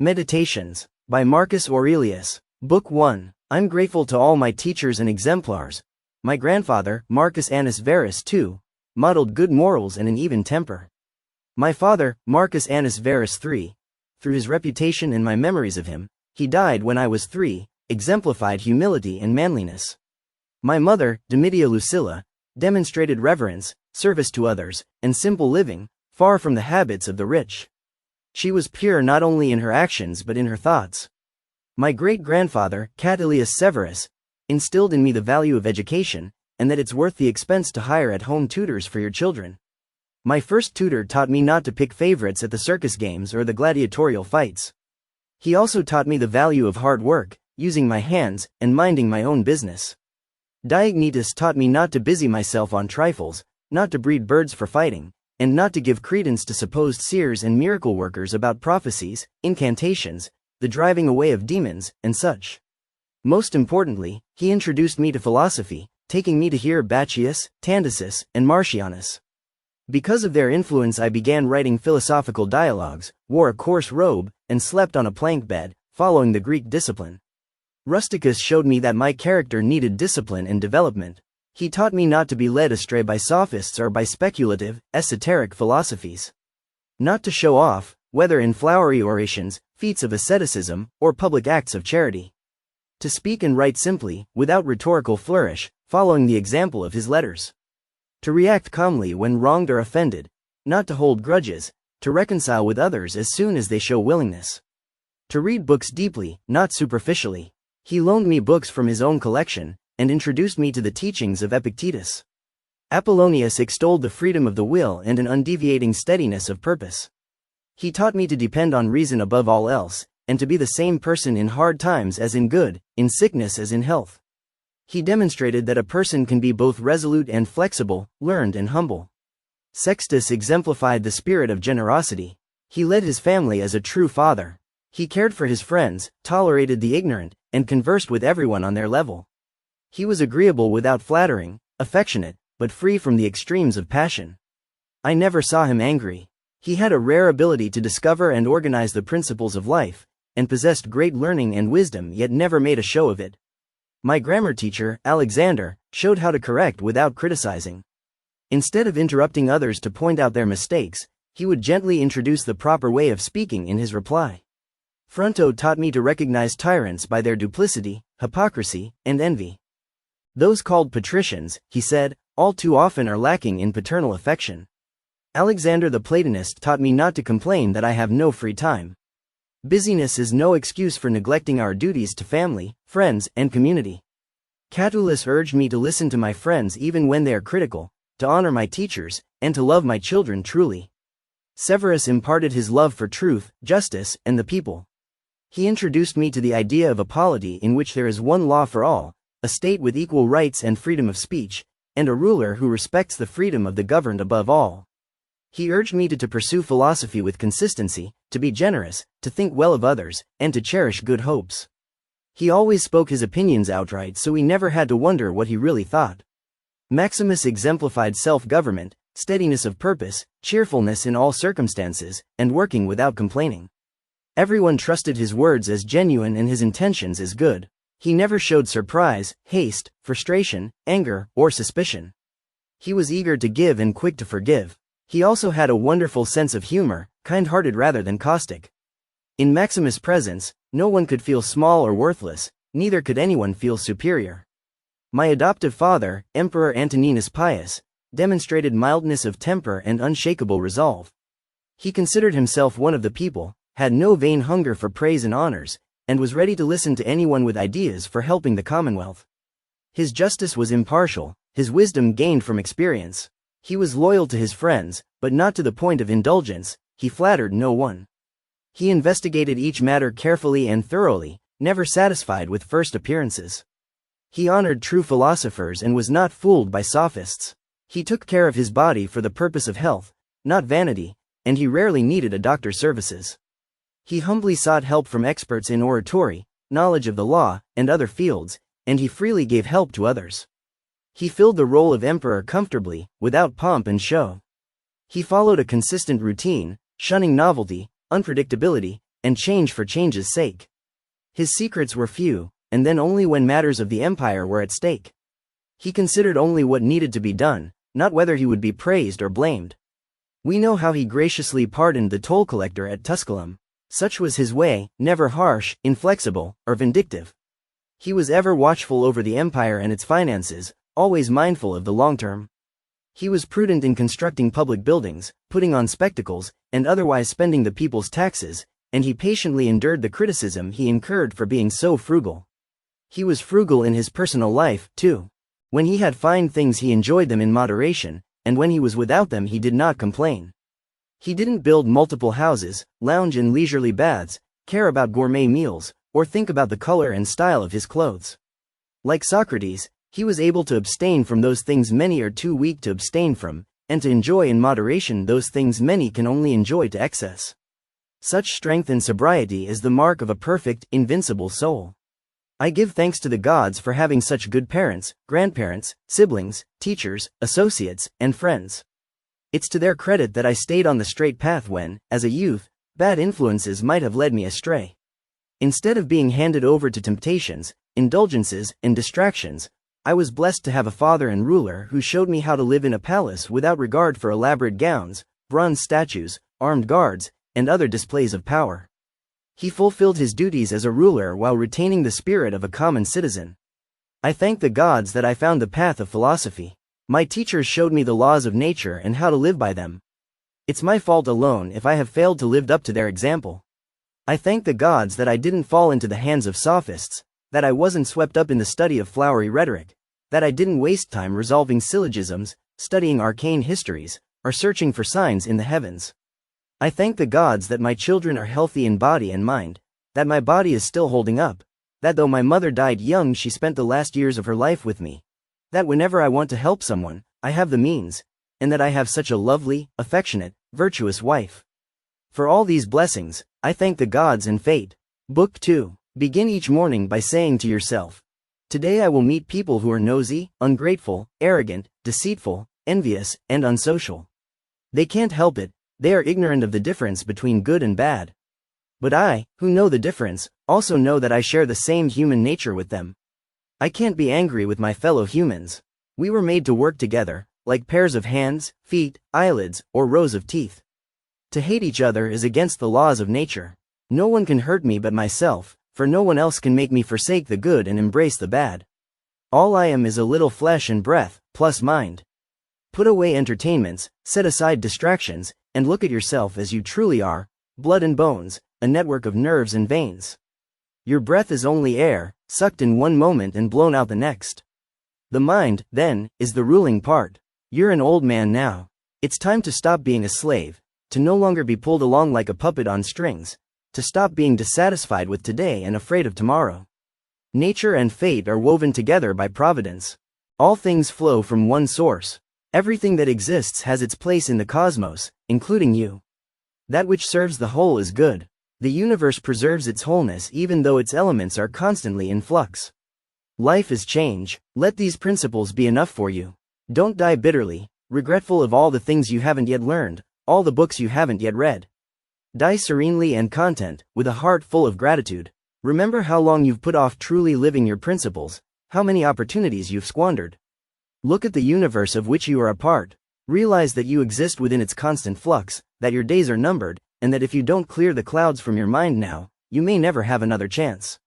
Meditations, by Marcus Aurelius. Book 1. I'm grateful to all my teachers and exemplars. My grandfather, Marcus Annus Verus II, modeled good morals and an even temper. My father, Marcus Annus Verus III, through his reputation and my memories of him, he died when I was 3, exemplified humility and manliness. My mother, Domitia Lucilla, demonstrated reverence, service to others, and simple living, far from the habits of the rich. She was pure not only in her actions but in her thoughts. My great-grandfather, Catilius Severus, instilled in me the value of education, and that it's worth the expense to hire at-home tutors for your children. My first tutor taught me not to pick favorites at the circus games or the gladiatorial fights. He also taught me the value of hard work, using my hands, and minding my own business. Diognetus taught me not to busy myself on trifles, not to breed birds for fighting, and not to give credence to supposed seers and miracle workers about prophecies, incantations, the driving away of demons, and such. Most importantly, he introduced me to philosophy, taking me to hear Bacchius, Tandicis, and Martianus. Because of their influence I began writing philosophical dialogues, wore a coarse robe, and slept on a plank bed, following the Greek discipline. Rusticus showed me that my character needed discipline and development. He taught me not to be led astray by sophists or by speculative, esoteric philosophies. Not to show off, whether in flowery orations, feats of asceticism, or public acts of charity. To speak and write simply, without rhetorical flourish, following the example of his letters. To react calmly when wronged or offended, not to hold grudges, to reconcile with others as soon as they show willingness. To read books deeply, not superficially. He loaned me books from his own collection, and introduced me to the teachings of Epictetus. Apollonius extolled the freedom of the will and an undeviating steadiness of purpose. He taught me to depend on reason above all else, and to be the same person in hard times as in good, in sickness as in health. He demonstrated that a person can be both resolute and flexible, learned and humble. Sextus exemplified the spirit of generosity. He led his family as a true father. He cared for his friends, tolerated the ignorant, and conversed with everyone on their level. He was agreeable without flattering, affectionate, but free from the extremes of passion. I never saw him angry. He had a rare ability to discover and organize the principles of life, and possessed great learning and wisdom yet never made a show of it. My grammar teacher, Alexander, showed how to correct without criticizing. Instead of interrupting others to point out their mistakes, he would gently introduce the proper way of speaking in his reply. Fronto taught me to recognize tyrants by their duplicity, hypocrisy, and envy. Those called patricians, he said, all too often are lacking in paternal affection. Alexander the Platonist taught me not to complain that I have no free time. Busyness is no excuse for neglecting our duties to family, friends, and community. Catullus urged me to listen to my friends even when they are critical, to honor my teachers, and to love my children truly. Severus imparted his love for truth, justice, and the people. He introduced me to the idea of a polity in which there is one law for all, a state with equal rights and freedom of speech, and a ruler who respects the freedom of the governed above all. He urged me to pursue philosophy with consistency, to be generous, to think well of others, and to cherish good hopes. He always spoke his opinions outright so we never had to wonder what he really thought. Maximus exemplified self-government, steadiness of purpose, cheerfulness in all circumstances, and working without complaining. Everyone trusted his words as genuine and his intentions as good. He never showed surprise, haste, frustration, anger, or suspicion. He was eager to give and quick to forgive. He also had a wonderful sense of humor, kind-hearted rather than caustic. In Maximus' presence, no one could feel small or worthless, neither could anyone feel superior. My adoptive father, Emperor Antoninus Pius, demonstrated mildness of temper and unshakable resolve. He considered himself one of the people, had no vain hunger for praise and honors, and was ready to listen to anyone with ideas for helping the Commonwealth. His justice was impartial, his wisdom gained from experience. He was loyal to his friends, but not to the point of indulgence. He flattered no one. He investigated each matter carefully and thoroughly, never satisfied with first appearances. He honored true philosophers and was not fooled by sophists. He took care of his body for the purpose of health, not vanity, and he rarely needed a doctor's services. He humbly sought help from experts in oratory, knowledge of the law, and other fields, and he freely gave help to others. He filled the role of emperor comfortably, without pomp and show. He followed a consistent routine, shunning novelty, unpredictability, and change for change's sake. His secrets were few, and then only when matters of the empire were at stake. He considered only what needed to be done, not whether he would be praised or blamed. We know how he graciously pardoned the toll collector at Tusculum. Such was his way, never harsh, inflexible, or vindictive. He was ever watchful over the empire and its finances, always mindful of the long term. He was prudent in constructing public buildings, putting on spectacles, and otherwise spending the people's taxes, and he patiently endured the criticism he incurred for being so frugal. He was frugal in his personal life, too. When he had fine things he enjoyed them in moderation, and when he was without them he did not complain. He didn't build multiple houses, lounge in leisurely baths, care about gourmet meals, or think about the color and style of his clothes. Like Socrates, he was able to abstain from those things many are too weak to abstain from, and to enjoy in moderation those things many can only enjoy to excess. Such strength and sobriety is the mark of a perfect, invincible soul. I give thanks to the gods for having such good parents, grandparents, siblings, teachers, associates, and friends. It's to their credit that I stayed on the straight path when, as a youth, bad influences might have led me astray. Instead of being handed over to temptations, indulgences, and distractions, I was blessed to have a father and ruler who showed me how to live in a palace without regard for elaborate gowns, bronze statues, armed guards, and other displays of power. He fulfilled his duties as a ruler while retaining the spirit of a common citizen. I thank the gods that I found the path of philosophy. My teachers showed me the laws of nature and how to live by them. It's my fault alone if I have failed to live up to their example. I thank the gods that I didn't fall into the hands of sophists, that I wasn't swept up in the study of flowery rhetoric, that I didn't waste time resolving syllogisms, studying arcane histories, or searching for signs in the heavens. I thank the gods that my children are healthy in body and mind, that my body is still holding up, that though my mother died young she spent the last years of her life with me, that whenever I want to help someone, I have the means, and that I have such a lovely, affectionate, virtuous wife. For all these blessings, I thank the gods and fate. Book 2. Begin each morning by saying to yourself, today I will meet people who are nosy, ungrateful, arrogant, deceitful, envious, and unsocial. They can't help it, they are ignorant of the difference between good and bad. But I, who know the difference, also know that I share the same human nature with them. I can't be angry with my fellow humans. We were made to work together, like pairs of hands, feet, eyelids, or rows of teeth. To hate each other is against the laws of nature. No one can hurt me but myself, for no one else can make me forsake the good and embrace the bad. All I am is a little flesh and breath, plus mind. Put away entertainments, set aside distractions, and look at yourself as you truly are, blood and bones, a network of nerves and veins. Your breath is only air, sucked in one moment and blown out the next. The mind, then, is the ruling part. You're an old man now. It's time to stop being a slave, to no longer be pulled along like a puppet on strings, to stop being dissatisfied with today and afraid of tomorrow. Nature and fate are woven together by providence. All things flow from one source. Everything that exists has its place in the cosmos, including you. That which serves the whole is good. The universe preserves its wholeness even though its elements are constantly in flux. Life is change. Let these principles be enough for you. Don't die bitterly, regretful of all the things you haven't yet learned, all the books you haven't yet read. Die serenely and content, with a heart full of gratitude. Remember how long you've put off truly living your principles, how many opportunities you've squandered. Look at the universe of which you are a part. Realize that you exist within its constant flux, that your days are numbered, and that if you don't clear the clouds from your mind now, you may never have another chance.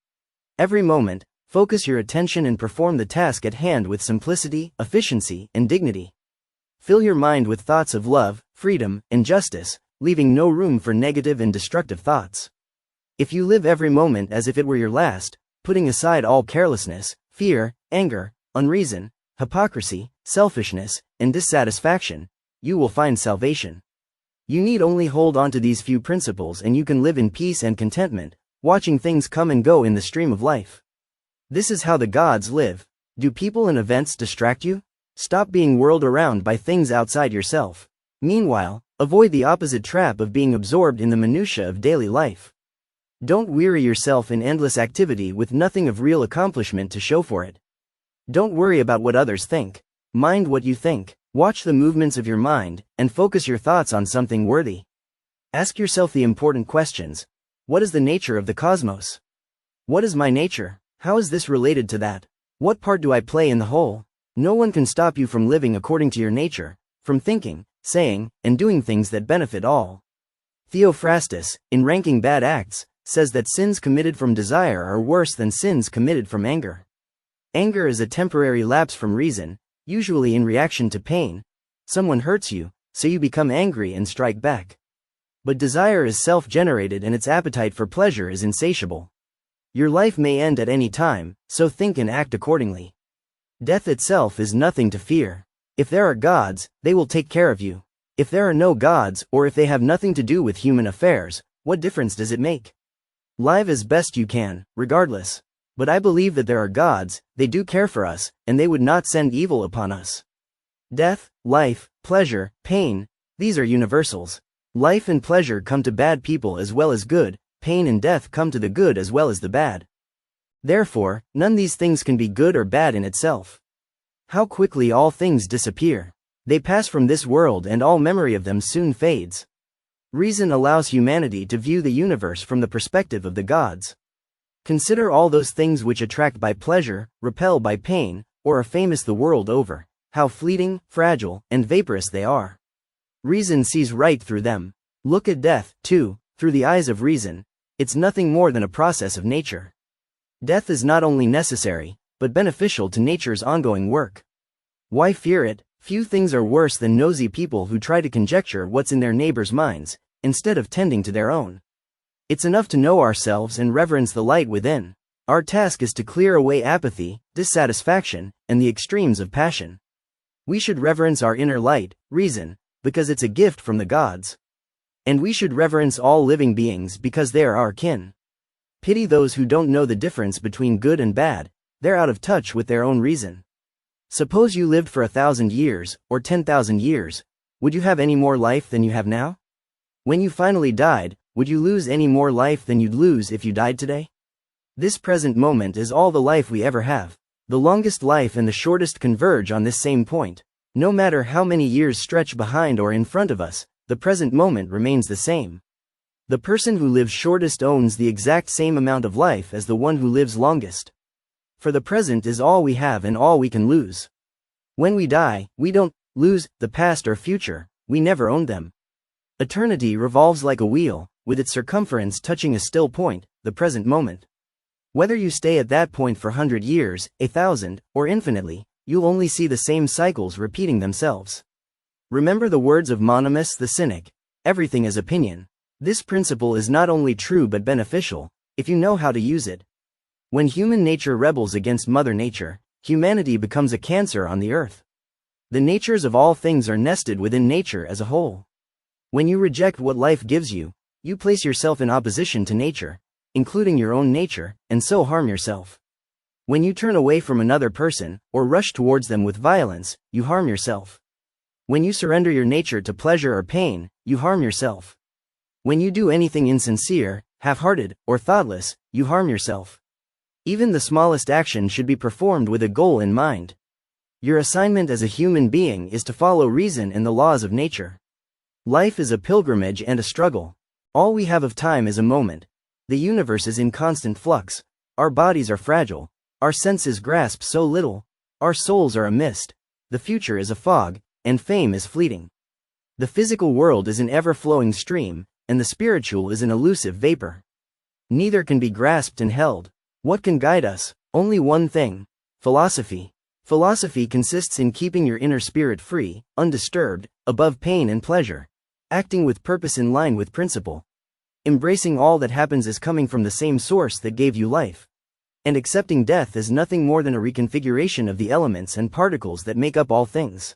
Every moment, focus your attention and perform the task at hand with simplicity, efficiency, and dignity. Fill your mind with thoughts of love, freedom, and justice, leaving no room for negative and destructive thoughts. If you live every moment as if it were your last, putting aside all carelessness, fear, anger, unreason, hypocrisy, selfishness, and dissatisfaction, you will find salvation. You need only hold on to these few principles and you can live in peace and contentment, watching things come and go in the stream of life. This is how the gods live. Do people and events distract you? Stop being whirled around by things outside yourself. Meanwhile, avoid the opposite trap of being absorbed in the minutiae of daily life. Don't weary yourself in endless activity with nothing of real accomplishment to show for it. Don't worry about what others think. Mind what you think. Watch the movements of your mind, and focus your thoughts on something worthy. Ask yourself the important questions. What is the nature of the cosmos? What is my nature? How is this related to that? What part do I play in the whole? No one can stop you from living according to your nature, from thinking, saying, and doing things that benefit all. Theophrastus, in ranking bad acts, says that sins committed from desire are worse than sins committed from anger. Anger is a temporary lapse from reason, usually in reaction to pain. Someone hurts you, so you become angry and strike back. But desire is self-generated and its appetite for pleasure is insatiable. Your life may end at any time, so think and act accordingly. Death itself is nothing to fear. If there are gods, they will take care of you. If there are no gods, or if they have nothing to do with human affairs, what difference does it make? Live as best you can, regardless. But I believe that there are gods, they do care for us, and they would not send evil upon us. Death, life, pleasure, pain, these are universals. Life and pleasure come to bad people as well as good, pain and death come to the good as well as the bad. Therefore, none of these things can be good or bad in itself. How quickly all things disappear. They pass from this world and all memory of them soon fades. Reason allows humanity to view the universe from the perspective of the gods. Consider all those things which attract by pleasure, repel by pain, or are famous the world over, how fleeting, fragile, and vaporous they are. Reason sees right through them. Look at death, too, through the eyes of reason. It's nothing more than a process of nature. Death is not only necessary, but beneficial to nature's ongoing work. Why fear it? Few things are worse than nosy people who try to conjecture what's in their neighbors' minds, instead of tending to their own. It's enough to know ourselves and reverence the light within. Our task is to clear away apathy, dissatisfaction, and the extremes of passion. We should reverence our inner light, reason, because it's a gift from the gods. And we should reverence all living beings because they are our kin. Pity those who don't know the difference between good and bad, they're out of touch with their own reason. Suppose you lived for 1,000 years, or 10,000 years, would you have any more life than you have now? When you finally died, would you lose any more life than you'd lose if you died today? This present moment is all the life we ever have. The longest life and the shortest converge on this same point. No matter how many years stretch behind or in front of us, the present moment remains the same. The person who lives shortest owns the exact same amount of life as the one who lives longest. For the present is all we have and all we can lose. When we die, we don't lose the past or future, we never own them. Eternity revolves like a wheel, with its circumference touching a still point, the present moment. Whether you stay at that point for 100 years, 1,000, or infinitely, you'll only see the same cycles repeating themselves. Remember the words of Monimus the Cynic, everything is opinion. This principle is not only true but beneficial, if you know how to use it. When human nature rebels against Mother Nature, humanity becomes a cancer on the earth. The natures of all things are nested within nature as a whole. When you reject what life gives you, you place yourself in opposition to nature, including your own nature, and so harm yourself. When you turn away from another person, or rush towards them with violence, you harm yourself. When you surrender your nature to pleasure or pain, you harm yourself. When you do anything insincere, half-hearted, or thoughtless, you harm yourself. Even the smallest action should be performed with a goal in mind. Your assignment as a human being is to follow reason and the laws of nature. Life is a pilgrimage and a struggle. All we have of time is a moment. The universe is in constant flux. Our bodies are fragile. Our senses grasp so little. Our souls are a mist. The future is a fog, and fame is fleeting. The physical world is an ever-flowing stream, and the spiritual is an elusive vapor. Neither can be grasped and held. What can guide us? Only one thing: philosophy. Philosophy consists in keeping your inner spirit free, undisturbed, above pain and pleasure, acting with purpose in line with principle, embracing all that happens as coming from the same source that gave you life, and accepting death as nothing more than a reconfiguration of the elements and particles that make up all things.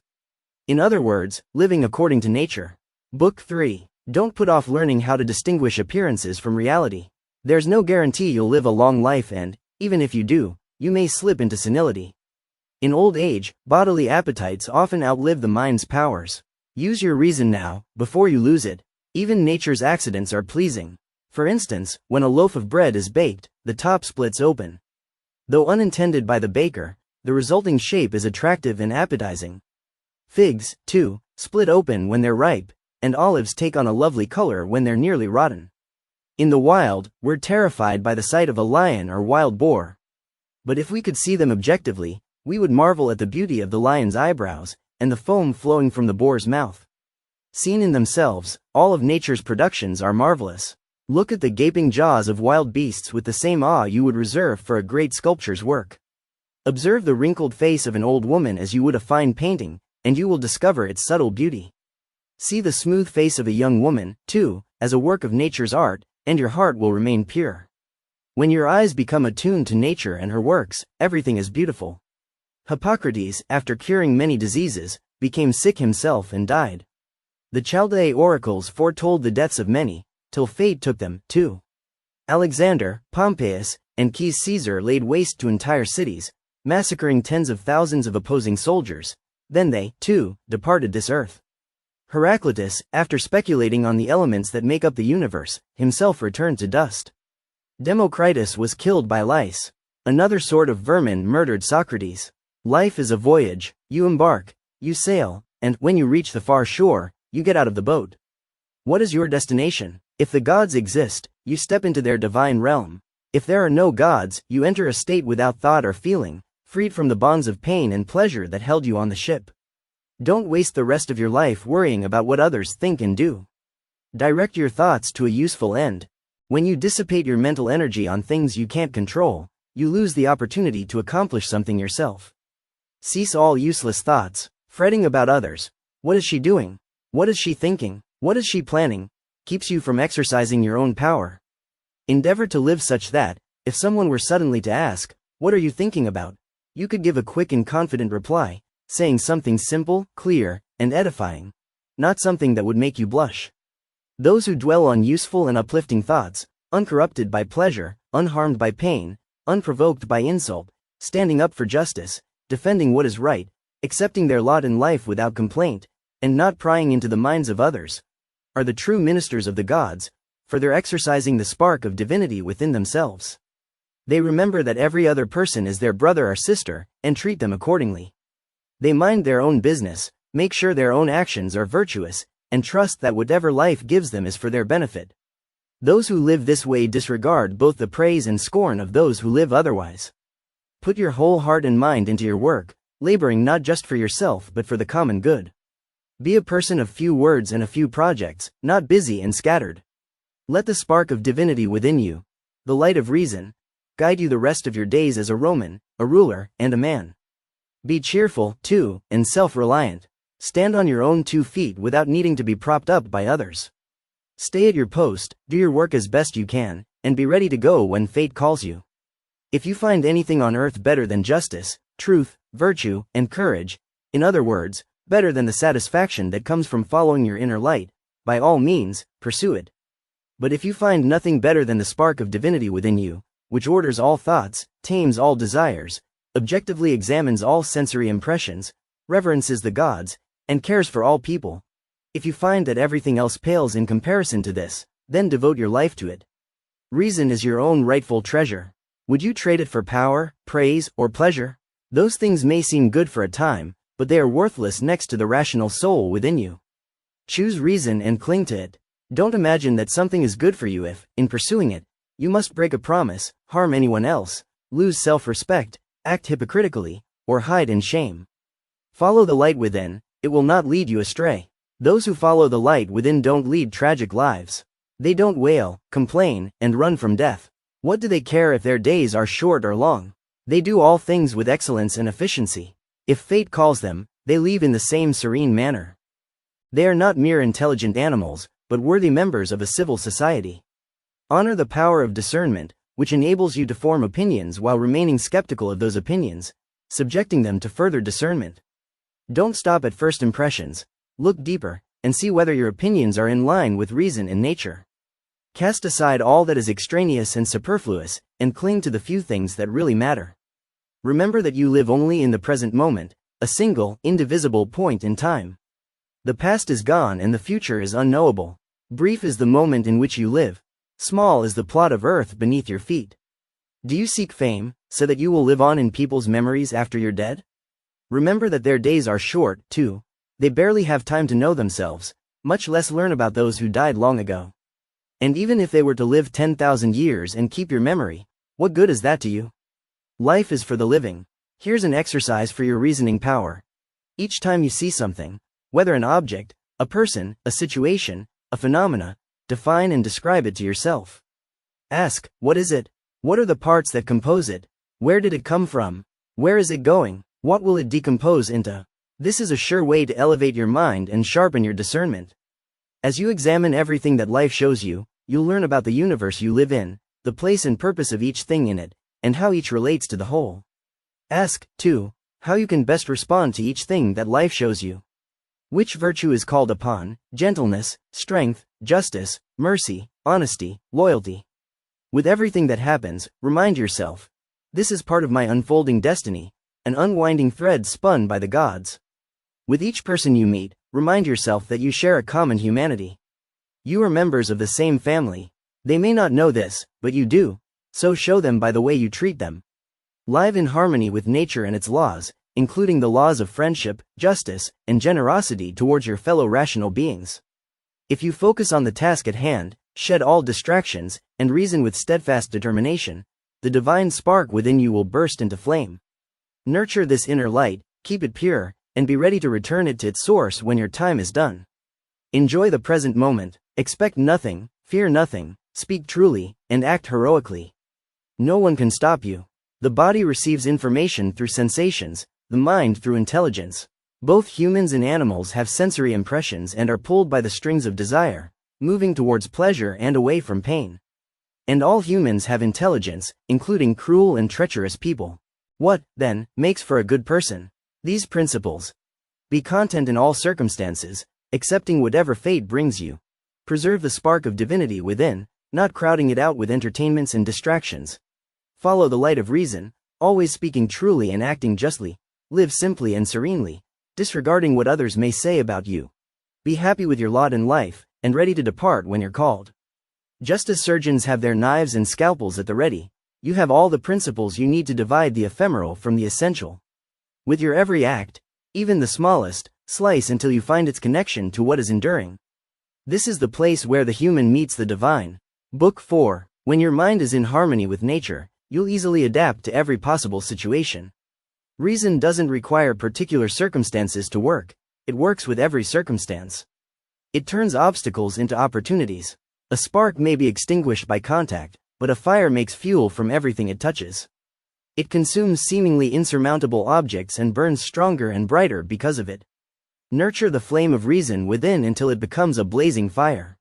In other words, living according to nature. Book 3. Don't put off learning how to distinguish appearances from reality. There's no guarantee you'll live a long life and, even if you do, you may slip into senility. In old age, bodily appetites often outlive the mind's powers. Use your reason now, before you lose it. Even nature's accidents are pleasing. For instance, when a loaf of bread is baked, the top splits open. Though unintended by the baker, the resulting shape is attractive and appetizing. Figs, too, split open when they're ripe, and olives take on a lovely color when they're nearly rotten. In the wild, we're terrified by the sight of a lion or wild boar. But if we could see them objectively, we would marvel at the beauty of the lion's eyebrows, and the foam flowing from the boar's mouth. Seen in themselves, all of nature's productions are marvelous. Look at the gaping jaws of wild beasts with the same awe you would reserve for a great sculpture's work. Observe the wrinkled face of an old woman as you would a fine painting, and you will discover its subtle beauty. See the smooth face of a young woman, too, as a work of nature's art, and your heart will remain pure. When your eyes become attuned to nature and her works, everything is beautiful. Hippocrates, after curing many diseases, became sick himself and died. The Chaldee oracles foretold the deaths of many, till fate took them, too. Alexander, Pompeius, and Caius Caesar laid waste to entire cities, massacring tens of thousands of opposing soldiers. Then they, too, departed this earth. Heraclitus, after speculating on the elements that make up the universe, himself returned to dust. Democritus was killed by lice. Another sort of vermin murdered Socrates. Life is a voyage. You embark, you sail, and, when you reach the far shore, you get out of the boat. What is your destination? If the gods exist, you step into their divine realm. If there are no gods, you enter a state without thought or feeling, freed from the bonds of pain and pleasure that held you on the ship. Don't waste the rest of your life worrying about what others think and do. Direct your thoughts to a useful end. When you dissipate your mental energy on things you can't control, you lose the opportunity to accomplish something yourself. Cease all useless thoughts, fretting about others. What is she doing? What is she thinking? What is she planning? Keeps you from exercising your own power. Endeavor to live such that, if someone were suddenly to ask, "What are you thinking about?" you could give a quick and confident reply, saying something simple, clear, and edifying. Not something that would make you blush. Those who dwell on useful and uplifting thoughts, uncorrupted by pleasure, unharmed by pain, unprovoked by insult, standing up for justice, defending what is right, accepting their lot in life without complaint, and not prying into the minds of others, are the true ministers of the gods, for they're exercising the spark of divinity within themselves. They remember that every other person is their brother or sister, and treat them accordingly. They mind their own business, make sure their own actions are virtuous, and trust that whatever life gives them is for their benefit. Those who live this way disregard both the praise and scorn of those who live otherwise. Put your whole heart and mind into your work, laboring not just for yourself but for the common good. Be a person of few words and a few projects, not busy and scattered. Let the spark of divinity within you, the light of reason, guide you the rest of your days as a Roman, a ruler, and a man. Be cheerful, too, and self-reliant. Stand on your own 2 feet without needing to be propped up by others. Stay at your post, do your work as best you can, and be ready to go when fate calls you. If you find anything on earth better than justice, truth, virtue, and courage, in other words, better than the satisfaction that comes from following your inner light, by all means, pursue it. But if you find nothing better than the spark of divinity within you, which orders all thoughts, tames all desires, objectively examines all sensory impressions, reverences the gods, and cares for all people, if you find that everything else pales in comparison to this, then devote your life to it. Reason is your own rightful treasure. Would you trade it for power, praise, or pleasure? Those things may seem good for a time, but they are worthless next to the rational soul within you. Choose reason and cling to it. Don't imagine that something is good for you if, in pursuing it, you must break a promise, harm anyone else, lose self-respect, act hypocritically, or hide in shame. Follow the light within, it will not lead you astray. Those who follow the light within don't lead tragic lives. They don't wail, complain, and run from death. What do they care if their days are short or long? They do all things with excellence and efficiency. If fate calls them, they leave in the same serene manner. They are not mere intelligent animals, but worthy members of a civil society. Honor the power of discernment, which enables you to form opinions while remaining skeptical of those opinions, subjecting them to further discernment. Don't stop at first impressions, look deeper, and see whether your opinions are in line with reason and nature. Cast aside all that is extraneous and superfluous, and cling to the few things that really matter. Remember that you live only in the present moment, a single, indivisible point in time. The past is gone and the future is unknowable. Brief is the moment in which you live. Small is the plot of earth beneath your feet. Do you seek fame, so that you will live on in people's memories after you're dead? Remember that their days are short, too. They barely have time to know themselves, much less learn about those who died long ago. And even if they were to live 10,000 years and keep your memory, what good is that to you? Life is for the living. Here's an exercise for your reasoning power. Each time you see something, whether an object, a person, a situation, a phenomena, define and describe it to yourself. Ask, what is it? What are the parts that compose it? Where did it come from? Where is it going? What will it decompose into? This is a sure way to elevate your mind and sharpen your discernment. As you examine everything that life shows you, you'll learn about the universe you live in, the place and purpose of each thing in it, and how each relates to the whole. Ask, too, how you can best respond to each thing that life shows you. Which virtue is called upon: gentleness, strength, justice, mercy, honesty, loyalty. With everything that happens, remind yourself, this is part of my unfolding destiny, an unwinding thread spun by the gods. With each person you meet, remind yourself that you share a common humanity. You are members of the same family. They may not know this, but you do, so show them by the way you treat them. Live in harmony with nature and its laws, including the laws of friendship, justice, and generosity towards your fellow rational beings. If you focus on the task at hand, shed all distractions, and reason with steadfast determination, the divine spark within you will burst into flame. Nurture this inner light, keep it pure, and be ready to return it to its source when your time is done. Enjoy the present moment, expect nothing, fear nothing, speak truly, and act heroically. No one can stop you. The body receives information through sensations, the mind through intelligence. Both humans and animals have sensory impressions and are pulled by the strings of desire, moving towards pleasure and away from pain. And all humans have intelligence, including cruel and treacherous people. What, then, makes for a good person? These principles. Be content in all circumstances, accepting whatever fate brings you. Preserve the spark of divinity within, not crowding it out with entertainments and distractions. Follow the light of reason, always speaking truly and acting justly. Live simply and serenely, disregarding what others may say about you. Be happy with your lot in life, and ready to depart when you're called. Just as surgeons have their knives and scalpels at the ready, you have all the principles you need to divide the ephemeral from the essential. With your every act, even the smallest, slice until you find its connection to what is enduring. This is the place where the human meets the divine. Book 4. When your mind is in harmony with nature, you'll easily adapt to every possible situation. Reason doesn't require particular circumstances to work, it works with every circumstance. It turns obstacles into opportunities. A spark may be extinguished by contact, but a fire makes fuel from everything it touches. It consumes seemingly insurmountable objects and burns stronger and brighter because of it. Nurture the flame of reason within until it becomes a blazing fire.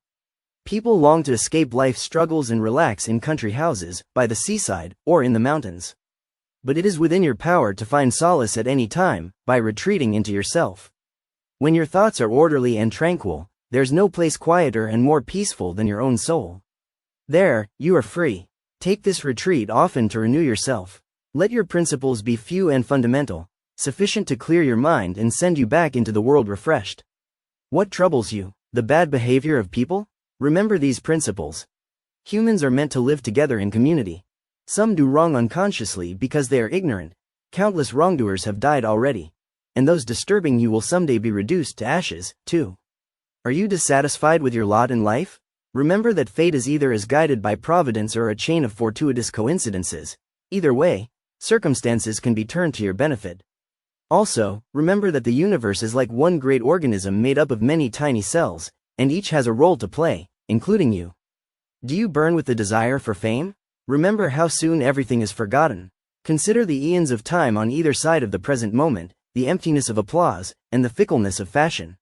People long to escape life's struggles and relax in country houses, by the seaside, or in the mountains. But it is within your power to find solace at any time, by retreating into yourself. When your thoughts are orderly and tranquil, there's no place quieter and more peaceful than your own soul. There, you are free. Take this retreat often to renew yourself. Let your principles be few and fundamental, sufficient to clear your mind and send you back into the world refreshed. What troubles you? The bad behavior of people? Remember these principles. Humans are meant to live together in community. Some do wrong unconsciously because they are ignorant. Countless wrongdoers have died already. And those disturbing you will someday be reduced to ashes, too. Are you dissatisfied with your lot in life? Remember that fate is either as guided by providence or a chain of fortuitous coincidences. Either way, circumstances can be turned to your benefit. Also, remember that the universe is like one great organism made up of many tiny cells, and each has a role to play, including you. Do you burn with the desire for fame? Remember how soon everything is forgotten. Consider the eons of time on either side of the present moment, the emptiness of applause, and the fickleness of fashion.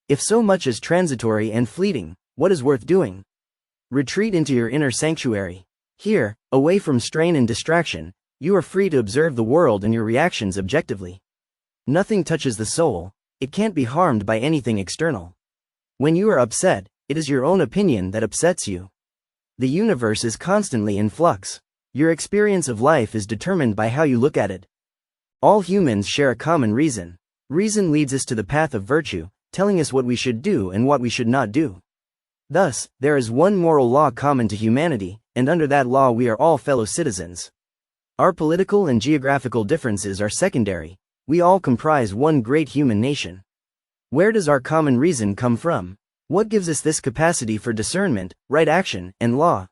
If so much is transitory and fleeting, what is worth doing? Retreat into your inner sanctuary. Here, away from strain and distraction, you are free to observe the world and your reactions objectively. Nothing touches the soul, it can't be harmed by anything external. When you are upset, it is your own opinion that upsets you. The universe is constantly in flux. Your experience of life is determined by how you look at it. All humans share a common reason. Reason leads us to the path of virtue, telling us what we should do and what we should not do. Thus, there is one moral law common to humanity, and under that law we are all fellow citizens. Our political and geographical differences are secondary. We all comprise one great human nation. Where does our common reason come from? What gives us this capacity for discernment, right action, and law?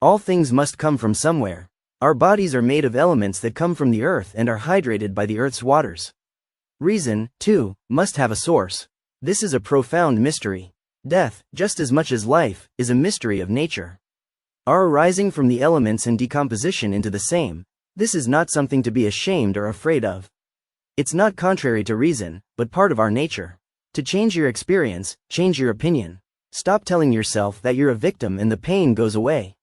All things must come from somewhere. Our bodies are made of elements that come from the earth and are hydrated by the earth's waters. Reason, too, must have a source. This is a profound mystery. Death, just as much as life, is a mystery of nature. Our arising from the elements and decomposition into the same, this is not something to be ashamed or afraid of. It's not contrary to reason, but part of our nature. To change your experience, change your opinion. Stop telling yourself that you're a victim and the pain goes away.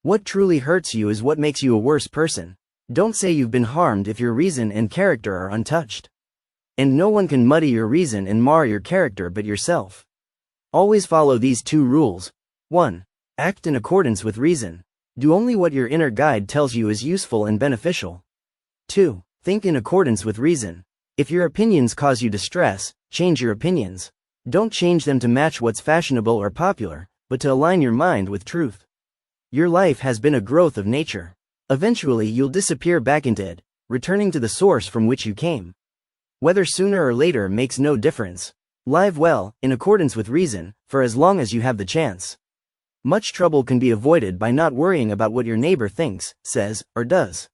What truly hurts you is what makes you a worse person. Don't say you've been harmed if your reason and character are untouched. And no one can muddy your reason and mar your character but yourself. Always follow these 2 rules. 1. Act in accordance with reason. Do only what your inner guide tells you is useful and beneficial. 2. Think in accordance with reason. If your opinions cause you distress, change your opinions. Don't change them to match what's fashionable or popular, but to align your mind with truth. Your life has been a growth of nature. Eventually you'll disappear back into it, returning to the source from which you came. Whether sooner or later makes no difference. Live well, in accordance with reason, for as long as you have the chance. Much trouble can be avoided by not worrying about what your neighbor thinks, says, or does.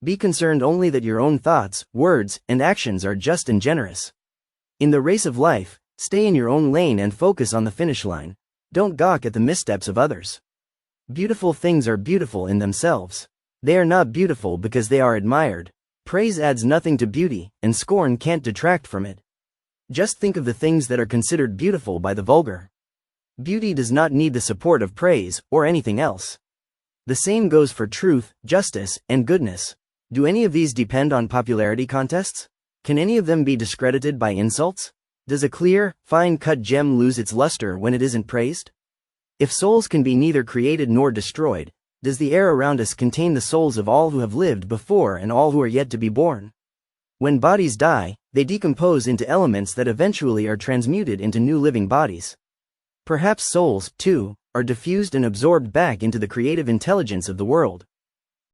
Be concerned only that your own thoughts, words, and actions are just and generous. In the race of life, stay in your own lane and focus on the finish line. Don't gawk at the missteps of others. Beautiful things are beautiful in themselves. They are not beautiful because they are admired. Praise adds nothing to beauty, and scorn can't detract from it. Just think of the things that are considered beautiful by the vulgar. Beauty does not need the support of praise, or anything else. The same goes for truth, justice, and goodness. Do any of these depend on popularity contests? Can any of them be discredited by insults? Does a clear, fine-cut gem lose its luster when it isn't praised? If souls can be neither created nor destroyed, does the air around us contain the souls of all who have lived before and all who are yet to be born? When bodies die, they decompose into elements that eventually are transmuted into new living bodies. Perhaps souls, too, are diffused and absorbed back into the creative intelligence of the world.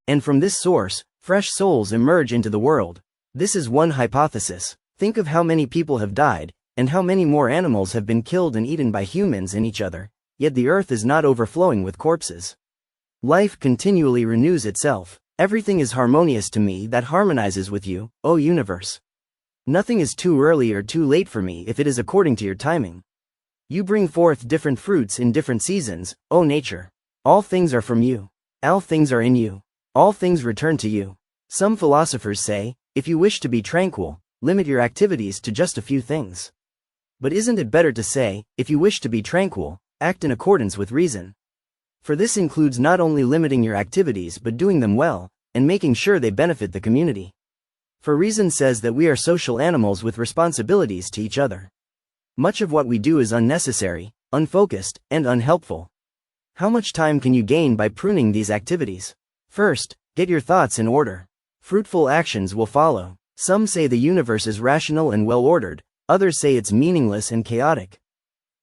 And from this source, fresh souls emerge into the world. This is one hypothesis. Think of how many people have died, and how many more animals have been killed and eaten by humans and each other, yet the earth is not overflowing with corpses. Life continually renews itself. Everything is harmonious to me that harmonizes with you, O universe. Nothing is too early or too late for me if it is according to your timing. You bring forth different fruits in different seasons, O nature. All things are from you. All things are in you. All things return to you. Some philosophers say, if you wish to be tranquil, limit your activities to just a few things. But isn't it better to say, if you wish to be tranquil, act in accordance with reason? For this includes not only limiting your activities but doing them well, and making sure they benefit the community. For reason says that we are social animals with responsibilities to each other. Much of what we do is unnecessary, unfocused, and unhelpful. How much time can you gain by pruning these activities? First, get your thoughts in order. Fruitful actions will follow. Some say the universe is rational and well-ordered, others say it's meaningless and chaotic.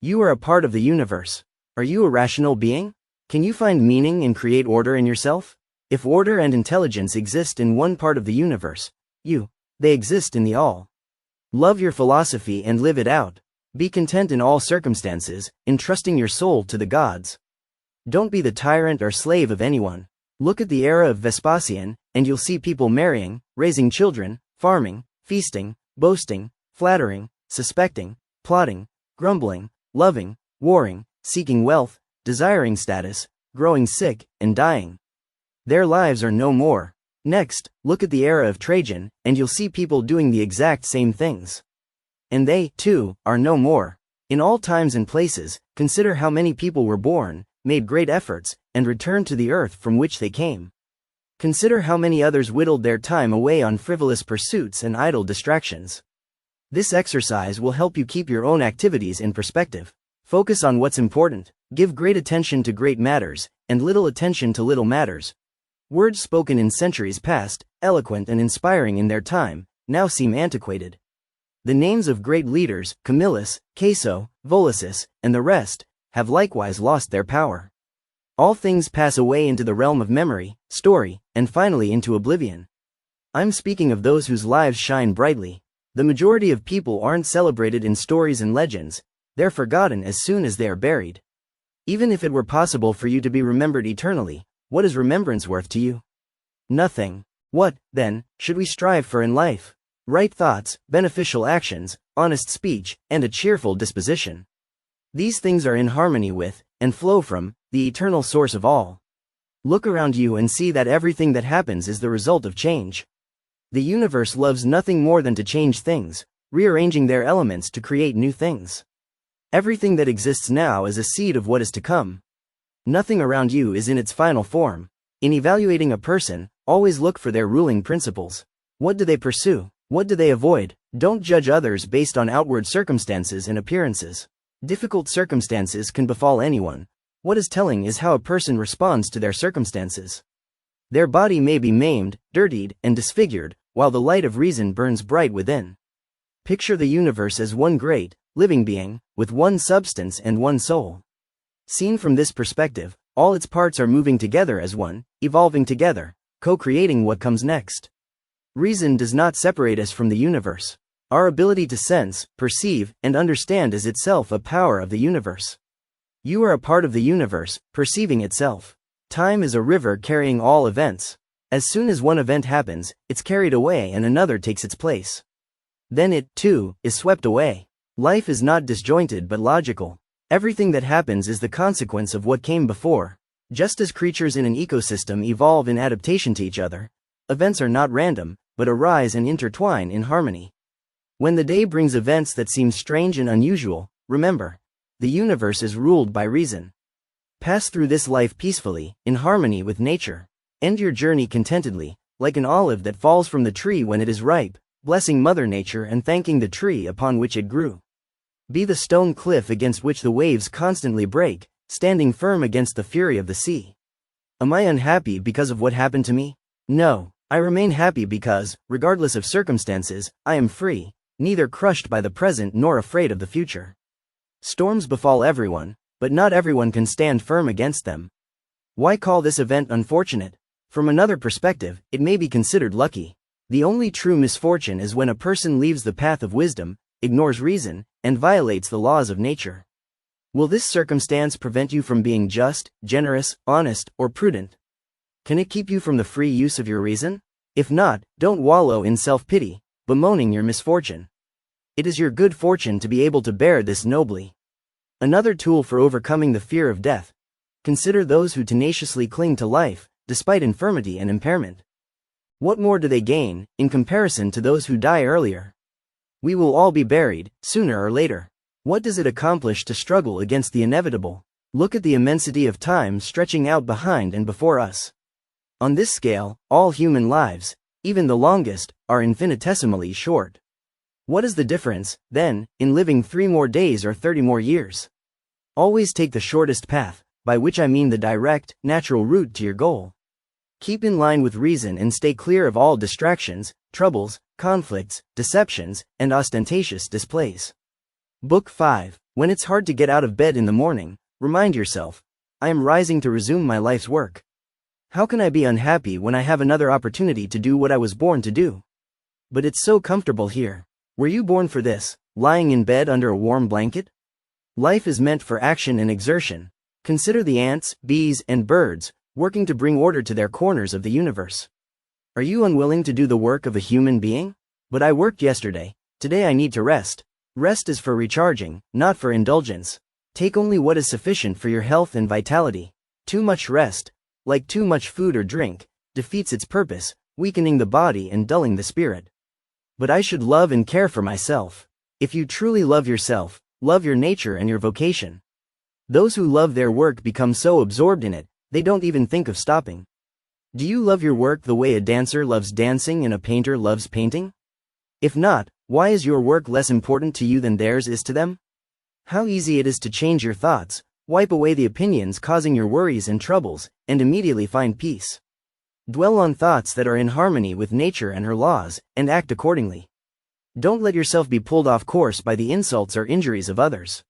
You are a part of the universe. Are you a rational being? Can you find meaning and create order in yourself? If order and intelligence exist in one part of the universe, they exist in the all. Love your philosophy and live it out. Be content in all circumstances, entrusting your soul to the gods. Don't be the tyrant or slave of anyone. Look at the era of Vespasian, and you'll see people marrying, raising children, farming, feasting, boasting, flattering, suspecting, plotting, grumbling, loving, warring, seeking wealth, desiring status, growing sick, and dying. Their lives are no more. Next, look at the era of Trajan, and you'll see people doing the exact same things. And they, too, are no more. In all times and places, consider how many people were born, made great efforts, and returned to the earth from which they came. Consider how many others whittled their time away on frivolous pursuits and idle distractions. This exercise will help you keep your own activities in perspective. Focus on what's important. Give great attention to great matters, and little attention to little matters. Words spoken in centuries past, eloquent and inspiring in their time, now seem antiquated. The names of great leaders, Camillus, Caeso, Volusus, and the rest, have likewise lost their power. All things pass away into the realm of memory, story, and finally into oblivion. I'm speaking of those whose lives shine brightly. The majority of people aren't celebrated in stories and legends, they're forgotten as soon as they are buried. Even if it were possible for you to be remembered eternally, what is remembrance worth to you? Nothing. What, then, should we strive for in life? Right thoughts, beneficial actions, honest speech, and a cheerful disposition. These things are in harmony with, and flow from, the eternal source of all. Look around you and see that everything that happens is the result of change. The universe loves nothing more than to change things, rearranging their elements to create new things. Everything that exists now is a seed of what is to come. Nothing around you is in its final form. In evaluating a person, always look for their ruling principles. What do they pursue? What do they avoid? Don't judge others based on outward circumstances and appearances. Difficult circumstances can befall anyone. What is telling is how a person responds to their circumstances. Their body may be maimed, dirtied, and disfigured, while the light of reason burns bright within. Picture the universe as one great, living being, with one substance and one soul. Seen from this perspective, all its parts are moving together as one, evolving together, co-creating what comes next. Reason does not separate us from the universe. Our ability to sense, perceive, and understand is itself a power of the universe. You are a part of the universe, perceiving itself. Time is a river carrying all events. As soon as one event happens, it's carried away and another takes its place. Then it, too, is swept away. Life is not disjointed but logical. Everything that happens is the consequence of what came before. Just as creatures in an ecosystem evolve in adaptation to each other, events are not random, but arise and intertwine in harmony. When the day brings events that seem strange and unusual, remember, the universe is ruled by reason. Pass through this life peacefully, in harmony with nature. End your journey contentedly, like an olive that falls from the tree when it is ripe, blessing Mother Nature and thanking the tree upon which it grew. Be the stone cliff against which the waves constantly break, standing firm against the fury of the sea. Am I unhappy because of what happened to me? No, I remain happy because, regardless of circumstances, I am free, neither crushed by the present nor afraid of the future. Storms befall everyone, but not everyone can stand firm against them. Why call this event unfortunate? From another perspective, it may be considered lucky. The only true misfortune is when a person leaves the path of wisdom, ignores reason, and violates the laws of nature. Will this circumstance prevent you from being just, generous, honest, or prudent? Can it keep you from the free use of your reason? If not, don't wallow in self-pity, bemoaning your misfortune. It is your good fortune to be able to bear this nobly. Another tool for overcoming the fear of death. Consider those who tenaciously cling to life, despite infirmity and impairment. What more do they gain, in comparison to those who die earlier? We will all be buried, sooner or later. What does it accomplish to struggle against the inevitable? Look at the immensity of time stretching out behind and before us. On this scale, all human lives, even the longest, are infinitesimally short. What is the difference, then, in living 3 more days or 30 more years? Always take the shortest path, by which I mean the direct, natural route to your goal. Keep in line with reason and stay clear of all distractions, troubles, conflicts, deceptions, and ostentatious displays. Book 5. When it's hard to get out of bed in the morning, remind yourself, I am rising to resume my life's work. How can I be unhappy when I have another opportunity to do what I was born to do? But it's so comfortable here. Were you born for this, lying in bed under a warm blanket? Life is meant for action and exertion. Consider the ants, bees, and birds, working to bring order to their corners of the universe. Are you unwilling to do the work of a human being? But I worked yesterday, today I need to rest. Rest is for recharging, not for indulgence. Take only what is sufficient for your health and vitality. Too much rest, like too much food or drink, defeats its purpose, weakening the body and dulling the spirit. But I should love and care for myself. If you truly love yourself, love your nature and your vocation. Those who love their work become so absorbed in it, they don't even think of stopping. Do you love your work the way a dancer loves dancing and a painter loves painting? If not, why is your work less important to you than theirs is to them? How easy it is to change your thoughts, wipe away the opinions causing your worries and troubles, and immediately find peace. Dwell on thoughts that are in harmony with nature and her laws, and act accordingly. Don't let yourself be pulled off course by the insults or injuries of others.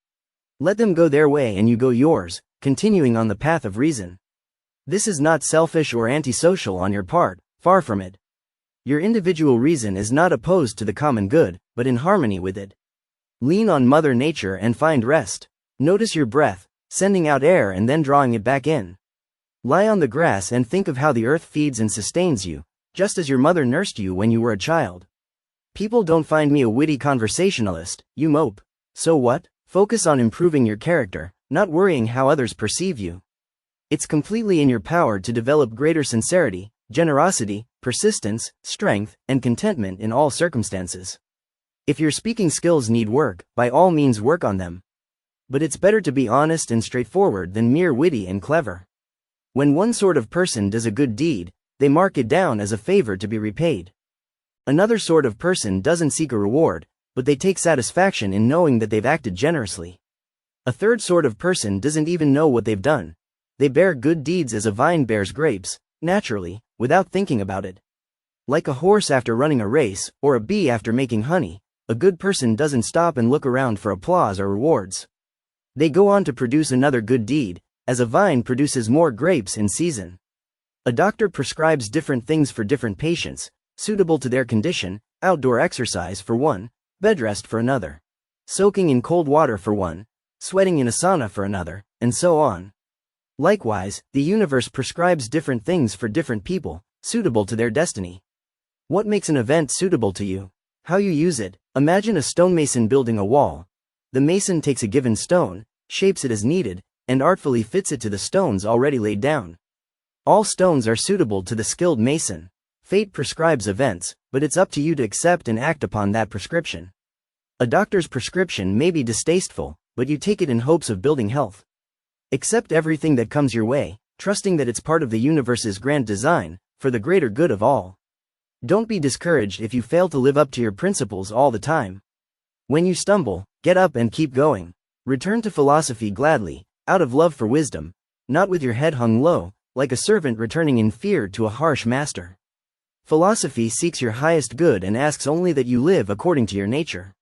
Let them go their way and you go yours, continuing on the path of reason. This is not selfish or antisocial on your part, far from it. Your individual reason is not opposed to the common good, but in harmony with it. Lean on Mother Nature and find rest. Notice your breath, sending out air and then drawing it back in. Lie on the grass and think of how the earth feeds and sustains you, just as your mother nursed you when you were a child. People don't find me a witty conversationalist, you mope. So what? Focus on improving your character, not worrying how others perceive you. It's completely in your power to develop greater sincerity, generosity, persistence, strength, and contentment in all circumstances. If your speaking skills need work, by all means work on them. But it's better to be honest and straightforward than mere witty and clever. When one sort of person does a good deed, they mark it down as a favor to be repaid. Another sort of person doesn't seek a reward, but they take satisfaction in knowing that they've acted generously. A third sort of person doesn't even know what they've done. They bear good deeds as a vine bears grapes, naturally, without thinking about it. Like a horse after running a race, or a bee after making honey, a good person doesn't stop and look around for applause or rewards. They go on to produce another good deed, as a vine produces more grapes in season. A doctor prescribes different things for different patients, suitable to their condition: outdoor exercise for one, bed rest for another, soaking in cold water for one, sweating in a sauna for another, and so on. Likewise, the universe prescribes different things for different people, suitable to their destiny. What makes an event suitable to you? How you use it. Imagine a stonemason building a wall. The mason takes a given stone, shapes it as needed, and artfully fits it to the stones already laid down. All stones are suitable to the skilled mason. Fate prescribes events, but it's up to you to accept and act upon that prescription. A doctor's prescription may be distasteful, but you take it in hopes of building health. Accept everything that comes your way, trusting that it's part of the universe's grand design, for the greater good of all. Don't be discouraged if you fail to live up to your principles all the time. When you stumble, get up and keep going. Return to philosophy gladly, out of love for wisdom, not with your head hung low, like a servant returning in fear to a harsh master. Philosophy seeks your highest good and asks only that you live according to your nature.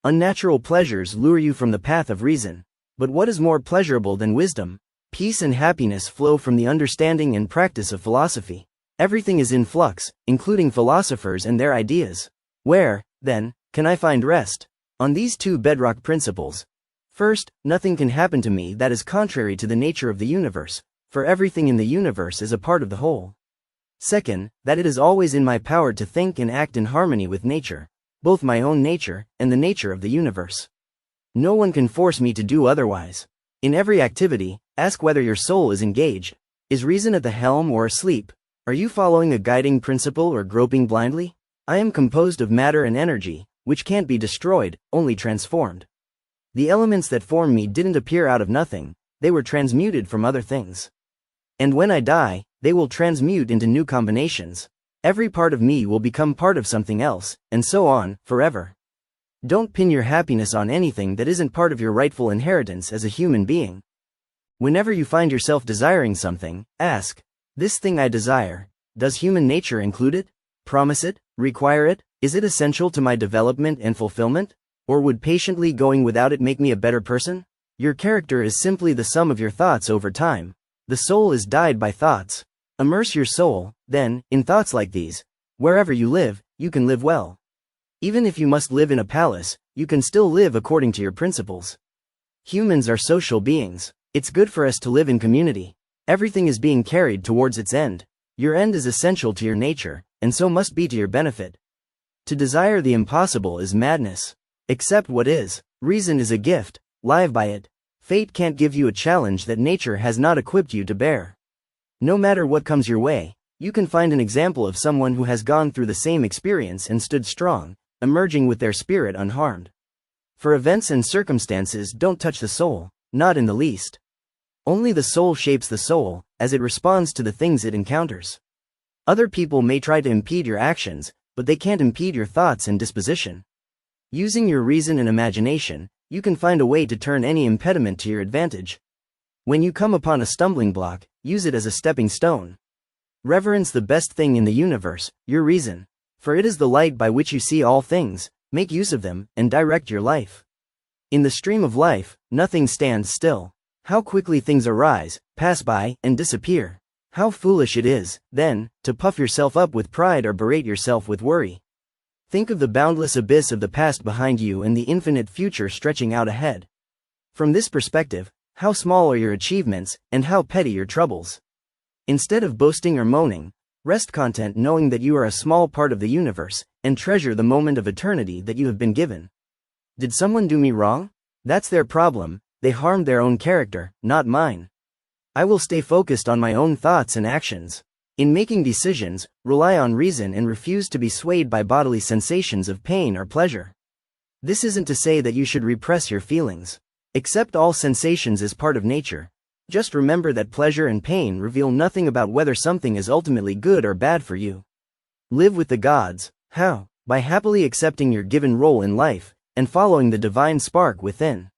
Unnatural pleasures lure you from the path of reason. But what is more pleasurable than wisdom? Peace and happiness flow from the understanding and practice of philosophy. Everything is in flux, including philosophers and their ideas. Where, then, can I find rest? On these two bedrock principles. First, nothing can happen to me that is contrary to the nature of the universe, for everything in the universe is a part of the whole. Second, that it is always in my power to think and act in harmony with nature, both my own nature and the nature of the universe. No one can force me to do otherwise. In every activity, ask whether your soul is engaged. Is reason at the helm or asleep? Are you following a guiding principle or groping blindly? I am composed of matter and energy, which can't be destroyed, only transformed. The elements that form me didn't appear out of nothing, they were transmuted from other things. And when I die, they will transmute into new combinations. Every part of me will become part of something else, and so on, forever. Don't pin your happiness on anything that isn't part of your rightful inheritance as a human being. Whenever you find yourself desiring something, ask, this thing I desire, does human nature include it? Promise it? Require it? Is it essential to my development and fulfillment? Or would patiently going without it make me a better person? Your character is simply the sum of your thoughts over time. The soul is dyed by thoughts. Immerse your soul, then, in thoughts like these. Wherever you live, you can live well. Even if you must live in a palace, you can still live according to your principles. Humans are social beings. It's good for us to live in community. Everything is being carried towards its end. Your end is essential to your nature, and so must be to your benefit. To desire the impossible is madness. Accept what is. Reason is a gift. Live by it. Fate can't give you a challenge that nature has not equipped you to bear. No matter what comes your way, you can find an example of someone who has gone through the same experience and stood strong, emerging with their spirit unharmed. For events and circumstances don't touch the soul, not in the least. Only the soul shapes the soul, as it responds to the things it encounters. Other people may try to impede your actions, but they can't impede your thoughts and disposition. Using your reason and imagination, you can find a way to turn any impediment to your advantage. When you come upon a stumbling block, use it as a stepping stone. Reverence the best thing in the universe, your reason. For it is the light by which you see all things. Make use of them, and direct your life. In the stream of life, nothing stands still. How quickly things arise, pass by, and disappear. How foolish it is, then, to puff yourself up with pride or berate yourself with worry. Think of the boundless abyss of the past behind you and the infinite future stretching out ahead. From this perspective, how small are your achievements, and how petty your troubles? Instead of boasting or moaning, rest content knowing that you are a small part of the universe, and treasure the moment of eternity that you have been given. Did someone do me wrong? That's their problem. They harmed their own character, not mine. I will stay focused on my own thoughts and actions. In making decisions, rely on reason and refuse to be swayed by bodily sensations of pain or pleasure. This isn't to say that you should repress your feelings. Accept all sensations as part of nature. Just remember that pleasure and pain reveal nothing about whether something is ultimately good or bad for you. Live with the gods. How? By happily accepting your given role in life, and following the divine spark within.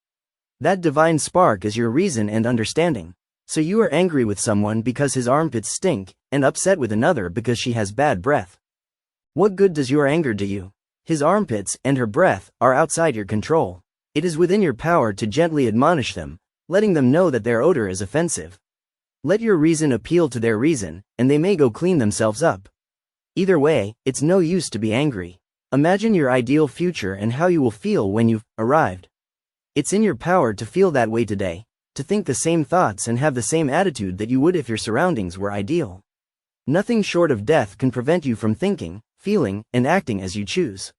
That divine spark is your reason and understanding. So you are angry with someone because his armpits stink, and upset with another because she has bad breath. What good does your anger do you? His armpits and her breath are outside your control. It is within your power to gently admonish them, letting them know that their odor is offensive. Let your reason appeal to their reason, and they may go clean themselves up. Either way, it's no use to be angry. Imagine your ideal future and how you will feel when you've arrived. It's in your power to feel that way today, to think the same thoughts and have the same attitude that you would if your surroundings were ideal. Nothing short of death can prevent you from thinking, feeling, and acting as you choose.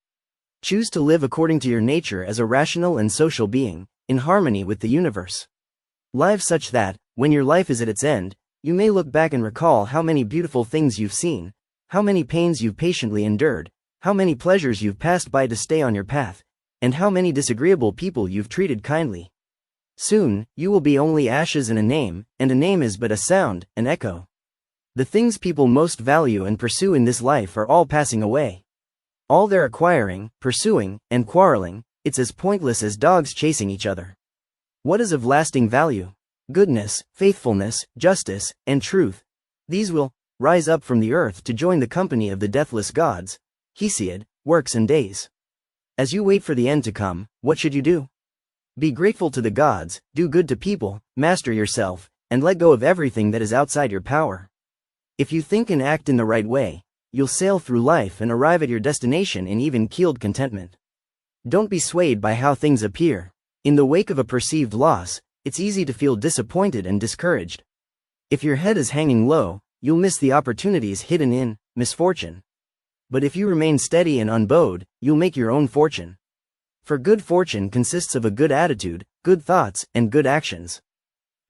Choose to live according to your nature as a rational and social being, in harmony with the universe. Live such that, when your life is at its end, you may look back and recall how many beautiful things you've seen, how many pains you've patiently endured, how many pleasures you've passed by to stay on your path, and how many disagreeable people you've treated kindly. Soon, you will be only ashes and a name is but a sound, an echo. The things people most value and pursue in this life are all passing away. All their acquiring, pursuing, and quarreling, it's as pointless as dogs chasing each other. What is of lasting value? Goodness, faithfulness, justice, and truth. These will rise up from the earth to join the company of the deathless gods, Hesiod, works and days. As you wait for the end to come, what should you do? Be grateful to the gods, do good to people, master yourself, and let go of everything that is outside your power. If you think and act in the right way, you'll sail through life and arrive at your destination in even-keeled contentment. Don't be swayed by how things appear. In the wake of a perceived loss, it's easy to feel disappointed and discouraged. If your head is hanging low, you'll miss the opportunities hidden in misfortune. But if you remain steady and unbowed, you'll make your own fortune. For good fortune consists of a good attitude, good thoughts, and good actions.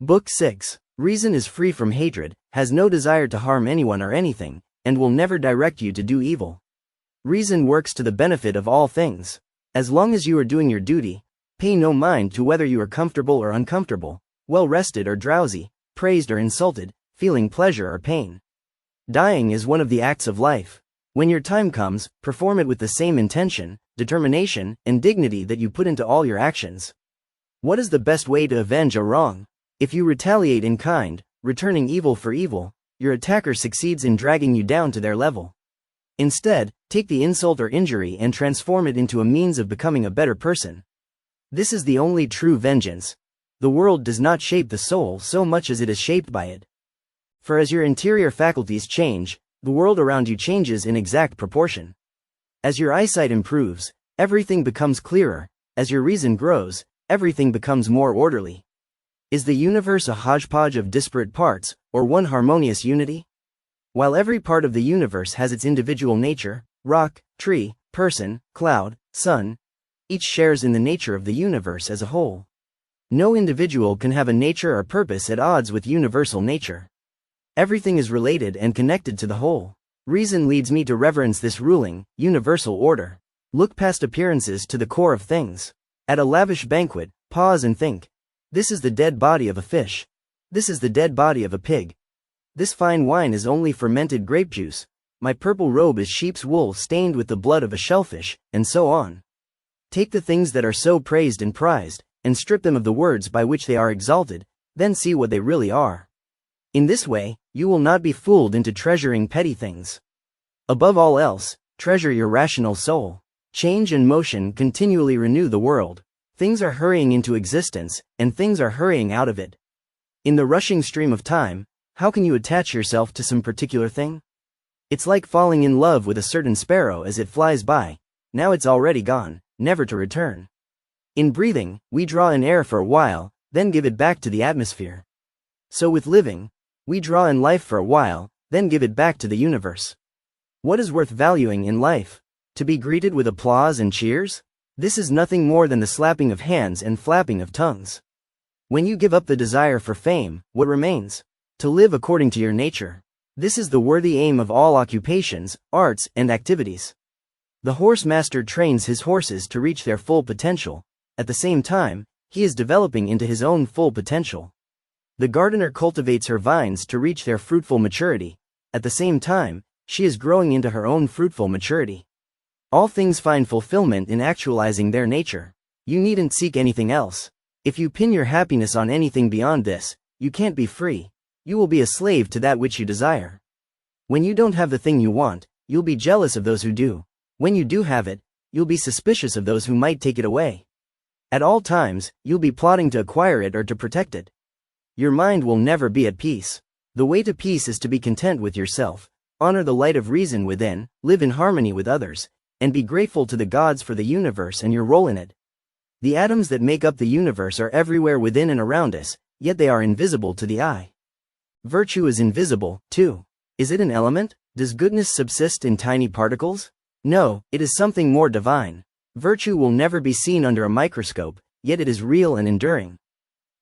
Book 6. Reason is free from hatred, has no desire to harm anyone or anything, and will never direct you to do evil. Reason works to the benefit of all things. As long as you are doing your duty, pay no mind to whether you are comfortable or uncomfortable, well rested or drowsy, praised or insulted, feeling pleasure or pain. Dying is one of the acts of life. When your time comes, perform it with the same intention, determination, and dignity that you put into all your actions. What is the best way to avenge a wrong? If you retaliate in kind, returning evil for evil, your attacker succeeds in dragging you down to their level. Instead, take the insult or injury and transform it into a means of becoming a better person. This is the only true vengeance. The world does not shape the soul so much as it is shaped by it. For as your interior faculties change, the world around you changes in exact proportion. As your eyesight improves, everything becomes clearer. As your reason grows, everything becomes more orderly. Is the universe a hodgepodge of disparate parts, or one harmonious unity? While every part of the universe has its individual nature, rock, tree, person, cloud, sun, each shares in the nature of the universe as a whole. No individual can have a nature or purpose at odds with universal nature. Everything is related and connected to the whole. Reason leads me to reverence this ruling, universal order. Look past appearances to the core of things. At a lavish banquet, pause and think. This is the dead body of a fish. This is the dead body of a pig. This fine wine is only fermented grape juice. My purple robe is sheep's wool stained with the blood of a shellfish, and so on. Take the things that are so praised and prized, and strip them of the words by which they are exalted, then see what they really are. In this way, you will not be fooled into treasuring petty things. Above all else, treasure your rational soul. Change and motion continually renew the world. Things are hurrying into existence, and things are hurrying out of it. In the rushing stream of time, how can you attach yourself to some particular thing? It's like falling in love with a certain sparrow as it flies by. now it's already gone, never to return. In breathing, we draw in air for a while, then give it back to the atmosphere. So with living, we draw in life for a while, then give it back to the universe. What is worth valuing in life? To be greeted with applause and cheers? This is nothing more than the slapping of hands and flapping of tongues. When you give up the desire for fame, what remains? To live according to your nature. This is the worthy aim of all occupations, arts, and activities. The horse master trains his horses to reach their full potential. At the same time, he is developing into his own full potential. The gardener cultivates her vines to reach their fruitful maturity. At the same time, she is growing into her own fruitful maturity. All things find fulfillment in actualizing their nature. You needn't seek anything else. If you pin your happiness on anything beyond this, you can't be free. You will be a slave to that which you desire. When you don't have the thing you want, you'll be jealous of those who do. When you do have it, you'll be suspicious of those who might take it away. At all times, you'll be plotting to acquire it or to protect it. Your mind will never be at peace. The way to peace is to be content with yourself, honor the light of reason within, live in harmony with others, and be grateful to the gods for the universe and your role in it. The atoms that make up the universe are everywhere within and around us, yet they are invisible to the eye. Virtue is invisible, too. Is it an element? Does goodness subsist in tiny particles? No, it is something more divine. Virtue will never be seen under a microscope, yet it is real and enduring.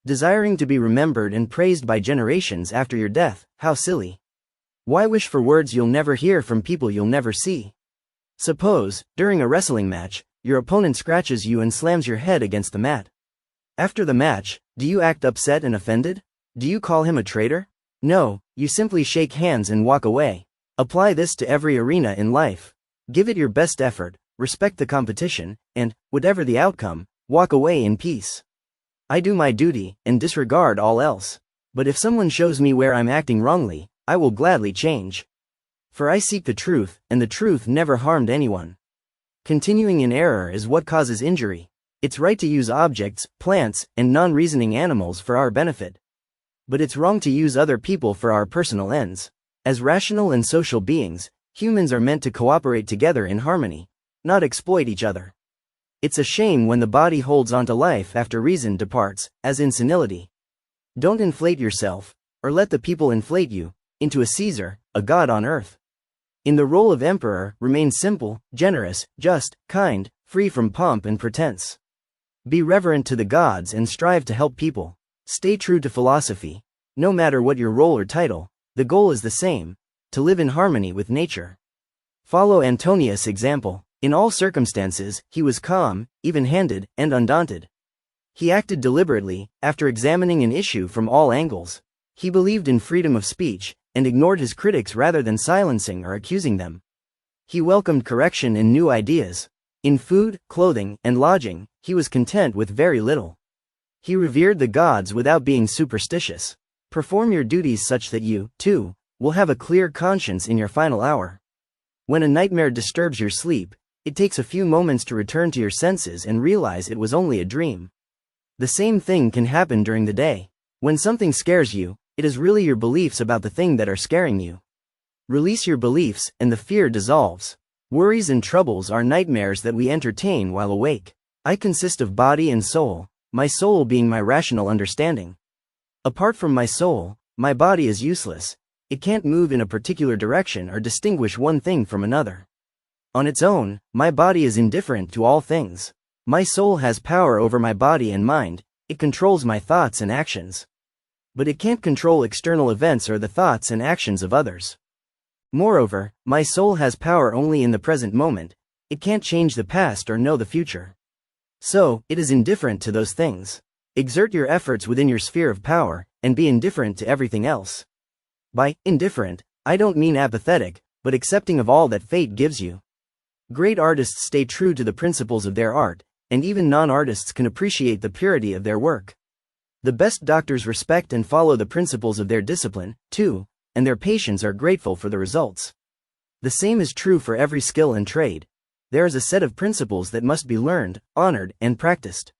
Desiring to be remembered and praised by generations after your death, how silly. Why wish for words you'll never hear from people you'll never see? Suppose, during a wrestling match, your opponent scratches you and slams your head against the mat. After the match, do you act upset and offended? Do you call him a traitor? No, you simply shake hands and walk away. Apply this to every arena in life. Give it your best effort, respect the competition, and, whatever the outcome, walk away in peace. I do my duty, and disregard all else. But if someone shows me where I'm acting wrongly, I will gladly change. For I seek the truth, and the truth never harmed anyone. Continuing in error is what causes injury. It's right to use objects, plants, and non-reasoning animals for our benefit. But it's wrong to use other people for our personal ends. As rational and social beings, humans are meant to cooperate together in harmony, not exploit each other. It's a shame when the body holds on to life after reason departs, as in senility. Don't inflate yourself, or let the people inflate you, into a Caesar, a god on earth. In the role of emperor, remain simple, generous, just, kind, free from pomp and pretense. Be reverent to the gods and strive to help people. Stay true to philosophy. No matter what your role or title, the goal is the same, to live in harmony with nature. Follow Antonius' example. In all circumstances, he was calm, even-handed, and undaunted. He acted deliberately, after examining an issue from all angles. He believed in freedom of speech, and ignored his critics rather than silencing or accusing them. He welcomed correction and new ideas. In food, clothing, and lodging, he was content with very little. He revered the gods without being superstitious. Perform your duties such that you, too, will have a clear conscience in your final hour. When a nightmare disturbs your sleep, it takes a few moments to return to your senses and realize it was only a dream. The same thing can happen during the day. When something scares you, it is really your beliefs about the thing that are scaring you. Release your beliefs, and the fear dissolves. Worries and troubles are nightmares that we entertain while awake. I consist of body and soul, my soul being my rational understanding. Apart from my soul, my body is useless. It can't move in a particular direction or distinguish one thing from another. On its own, my body is indifferent to all things. My soul has power over my body and mind, it controls my thoughts and actions. But it can't control external events or the thoughts and actions of others. Moreover, my soul has power only in the present moment, it can't change the past or know the future. So, it is indifferent to those things. Exert your efforts within your sphere of power, and be indifferent to everything else. By indifferent, I don't mean apathetic, but accepting of all that fate gives you. Great artists stay true to the principles of their art, and even non-artists can appreciate the purity of their work. The best doctors respect and follow the principles of their discipline, too, and their patients are grateful for the results. The same is true for every skill and trade. There is a set of principles that must be learned, honored, and practiced.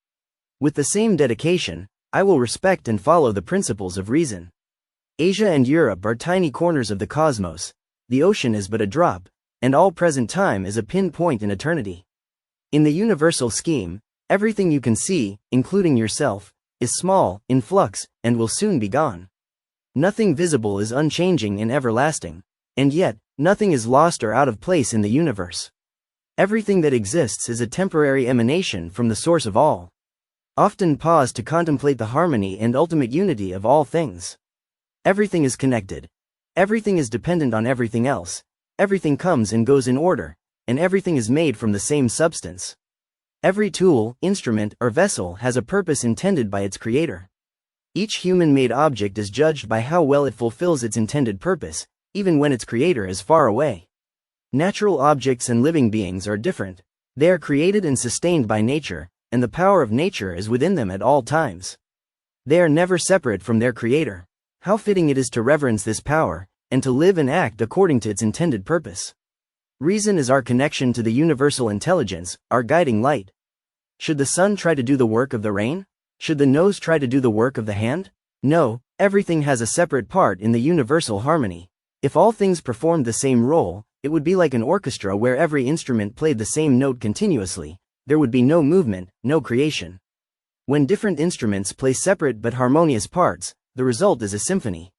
With the same dedication, I will respect and follow the principles of reason. Asia and Europe are tiny corners of the cosmos, the ocean is but a drop, and all present time is a pinpoint in eternity. In the universal scheme, everything you can see, including yourself, is small, in flux, and will soon be gone. Nothing visible is unchanging and everlasting, and yet, nothing is lost or out of place in the universe. Everything that exists is a temporary emanation from the source of all. Often pause to contemplate the harmony and ultimate unity of all things. Everything is connected. Everything is dependent on everything else. Everything comes and goes in order, and everything is made from the same substance. Every tool, instrument, or vessel has a purpose intended by its creator. Each human-made object is judged by how well it fulfills its intended purpose, even when its creator is far away. Natural objects and living beings are different. They are created and sustained by nature, and the power of nature is within them at all times. They are never separate from their creator. How fitting it is to reverence this power, and to live and act according to its intended purpose. Reason is our connection to the universal intelligence, our guiding light. Should the sun try to do the work of the rain? Should the nose try to do the work of the hand? No, everything has a separate part in the universal harmony. If all things performed the same role, it would be like an orchestra where every instrument played the same note continuously. There would be no movement, no creation. When different instruments play separate but harmonious parts, the result is a symphony.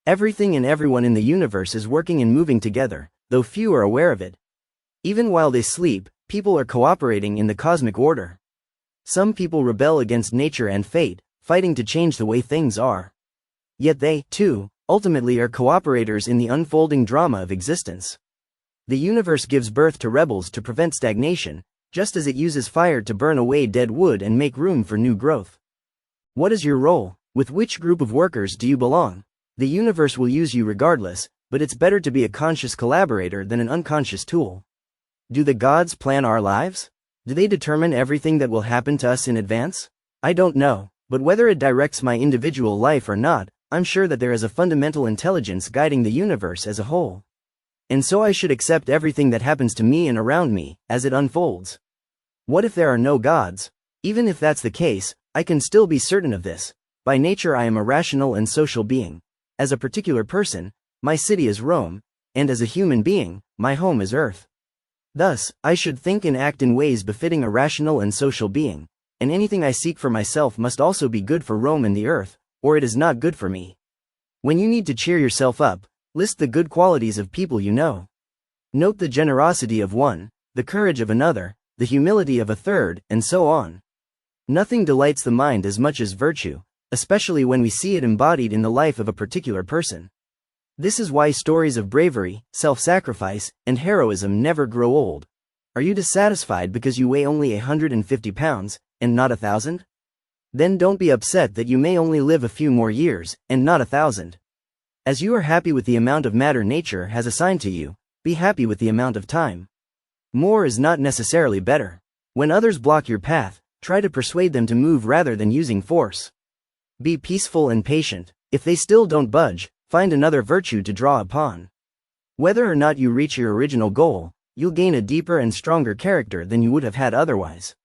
Everything and everyone in the universe is working and moving together, though few are aware of it. Even while they sleep, people are cooperating in the cosmic order. Some people rebel against nature and fate, fighting to change the way things are. Yet they, too, ultimately are cooperators in the unfolding drama of existence. The universe gives birth to rebels to prevent stagnation, just as it uses fire to burn away dead wood and make room for new growth. What is your role? With which group of workers do you belong? The universe will use you regardless, but it's better to be a conscious collaborator than an unconscious tool. Do the gods plan our lives? Do they determine everything that will happen to us in advance? I don't know, but whether it directs my individual life or not, I'm sure that there is a fundamental intelligence guiding the universe as a whole. And so I should accept everything that happens to me and around me, as it unfolds. What if there are no gods? Even if that's the case, I can still be certain of this. By nature I am a rational and social being. As a particular person, my city is Rome, and as a human being, my home is Earth. Thus, I should think and act in ways befitting a rational and social being, and anything I seek for myself must also be good for Rome and the Earth, or it is not good for me. When you need to cheer yourself up, list the good qualities of people you know. Note the generosity of one, the courage of another, the humility of a third, and so on. Nothing delights the mind as much as virtue, especially when we see it embodied in the life of a particular person. This is why stories of bravery, self-sacrifice, and heroism never grow old. Are you dissatisfied because you weigh only 150 pounds, and not 1,000? Then don't be upset that you may only live a few more years, and not 1,000. As you are happy with the amount of matter nature has assigned to you, be happy with the amount of time. More is not necessarily better. When others block your path, try to persuade them to move rather than using force. Be peaceful and patient. If they still don't budge, find another virtue to draw upon. Whether or not you reach your original goal, you'll gain a deeper and stronger character than you would have had otherwise.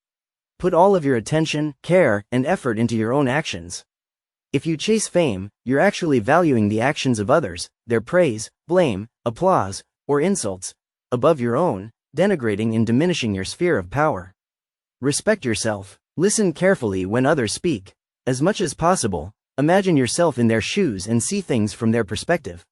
Put all of your attention, care, and effort into your own actions. If you chase fame, you're actually valuing the actions of others, their praise, blame, applause, or insults, above your own, denigrating and diminishing your sphere of power. Respect yourself. Listen carefully when others speak. As much as possible, imagine yourself in their shoes and see things from their perspective.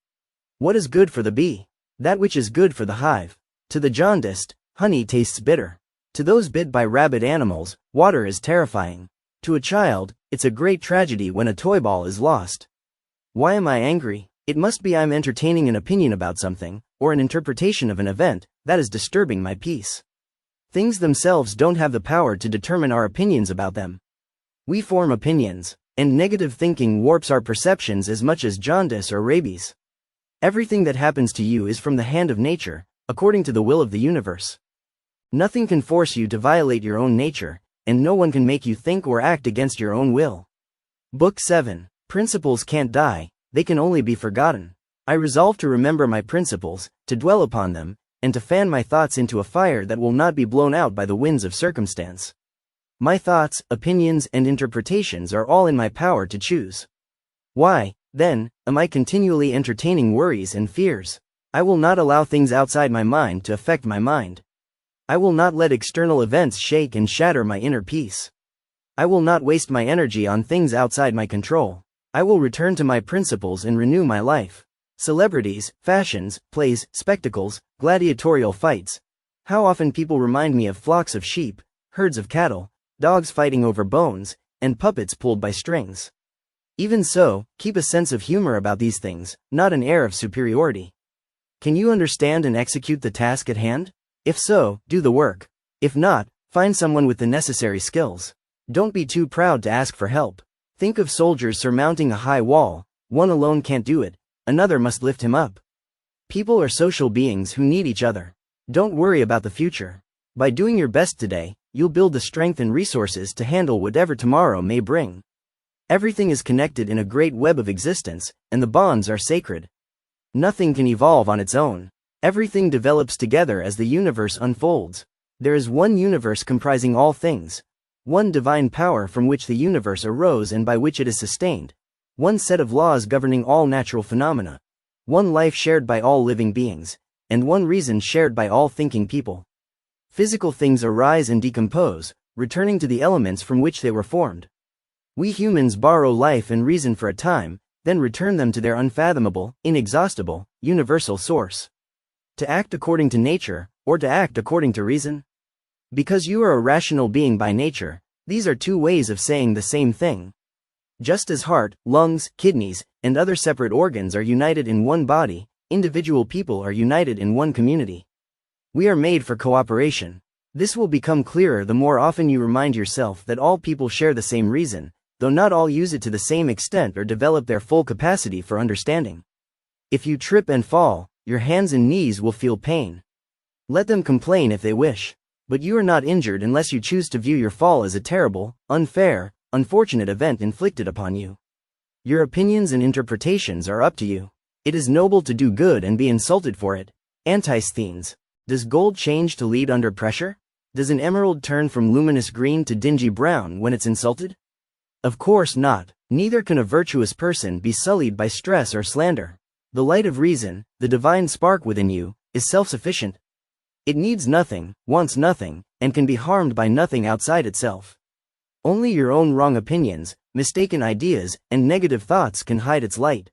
What is good for the bee? That which is good for the hive. To the jaundiced, honey tastes bitter. To those bit by rabid animals, water is terrifying. To a child, it's a great tragedy when a toy ball is lost. Why am I angry? It must be I'm entertaining an opinion about something, or an interpretation of an event, that is disturbing my peace. Things themselves don't have the power to determine our opinions about them. We form opinions, and negative thinking warps our perceptions as much as jaundice or rabies. Everything that happens to you is from the hand of nature, according to the will of the universe. Nothing can force you to violate your own nature, and no one can make you think or act against your own will. Book 7. Principles can't die, they can only be forgotten. I resolve to remember my principles, to dwell upon them, and to fan my thoughts into a fire that will not be blown out by the winds of circumstance. My thoughts, opinions, and interpretations are all in my power to choose. Why, then, am I continually entertaining worries and fears? I will not allow things outside my mind to affect my mind. I will not let external events shake and shatter my inner peace. I will not waste my energy on things outside my control. I will return to my principles and renew my life. Celebrities, fashions, plays, spectacles, gladiatorial fights. How often people remind me of flocks of sheep, herds of cattle, dogs fighting over bones, and puppets pulled by strings. Even so, keep a sense of humor about these things, not an air of superiority. Can you understand and execute the task at hand? If so, do the work. If not, find someone with the necessary skills. Don't be too proud to ask for help. Think of soldiers surmounting a high wall. One alone can't do it, another must lift him up. People are social beings who need each other. Don't worry about the future. By doing your best today, you'll build the strength and resources to handle whatever tomorrow may bring. Everything is connected in a great web of existence, and the bonds are sacred. Nothing can evolve on its own. Everything develops together as the universe unfolds. There is one universe comprising all things, one divine power from which the universe arose and by which it is sustained, one set of laws governing all natural phenomena, one life shared by all living beings, and one reason shared by all thinking people. Physical things arise and decompose, returning to the elements from which they were formed. We humans borrow life and reason for a time, then return them to their unfathomable, inexhaustible, universal source. To act according to nature, or to act according to reason? Because you are a rational being by nature, these are two ways of saying the same thing. Just as heart, lungs, kidneys, and other separate organs are united in one body, individual people are united in one community. We are made for cooperation. This will become clearer the more often you remind yourself that all people share the same reason, though not all use it to the same extent or develop their full capacity for understanding. If you trip and fall, your hands and knees will feel pain. Let them complain if they wish, but you are not injured unless you choose to view your fall as a terrible, unfair, unfortunate event inflicted upon you. Your opinions and interpretations are up to you. It is noble to do good and be insulted for it. Antisthenes. Does gold change to lead under pressure? Does an emerald turn from luminous green to dingy brown when it's insulted? Of course not. Neither can a virtuous person be sullied by stress or slander. The light of reason, the divine spark within you, is self-sufficient. It needs nothing, wants nothing, and can be harmed by nothing outside itself. Only your own wrong opinions, mistaken ideas, and negative thoughts can hide its light.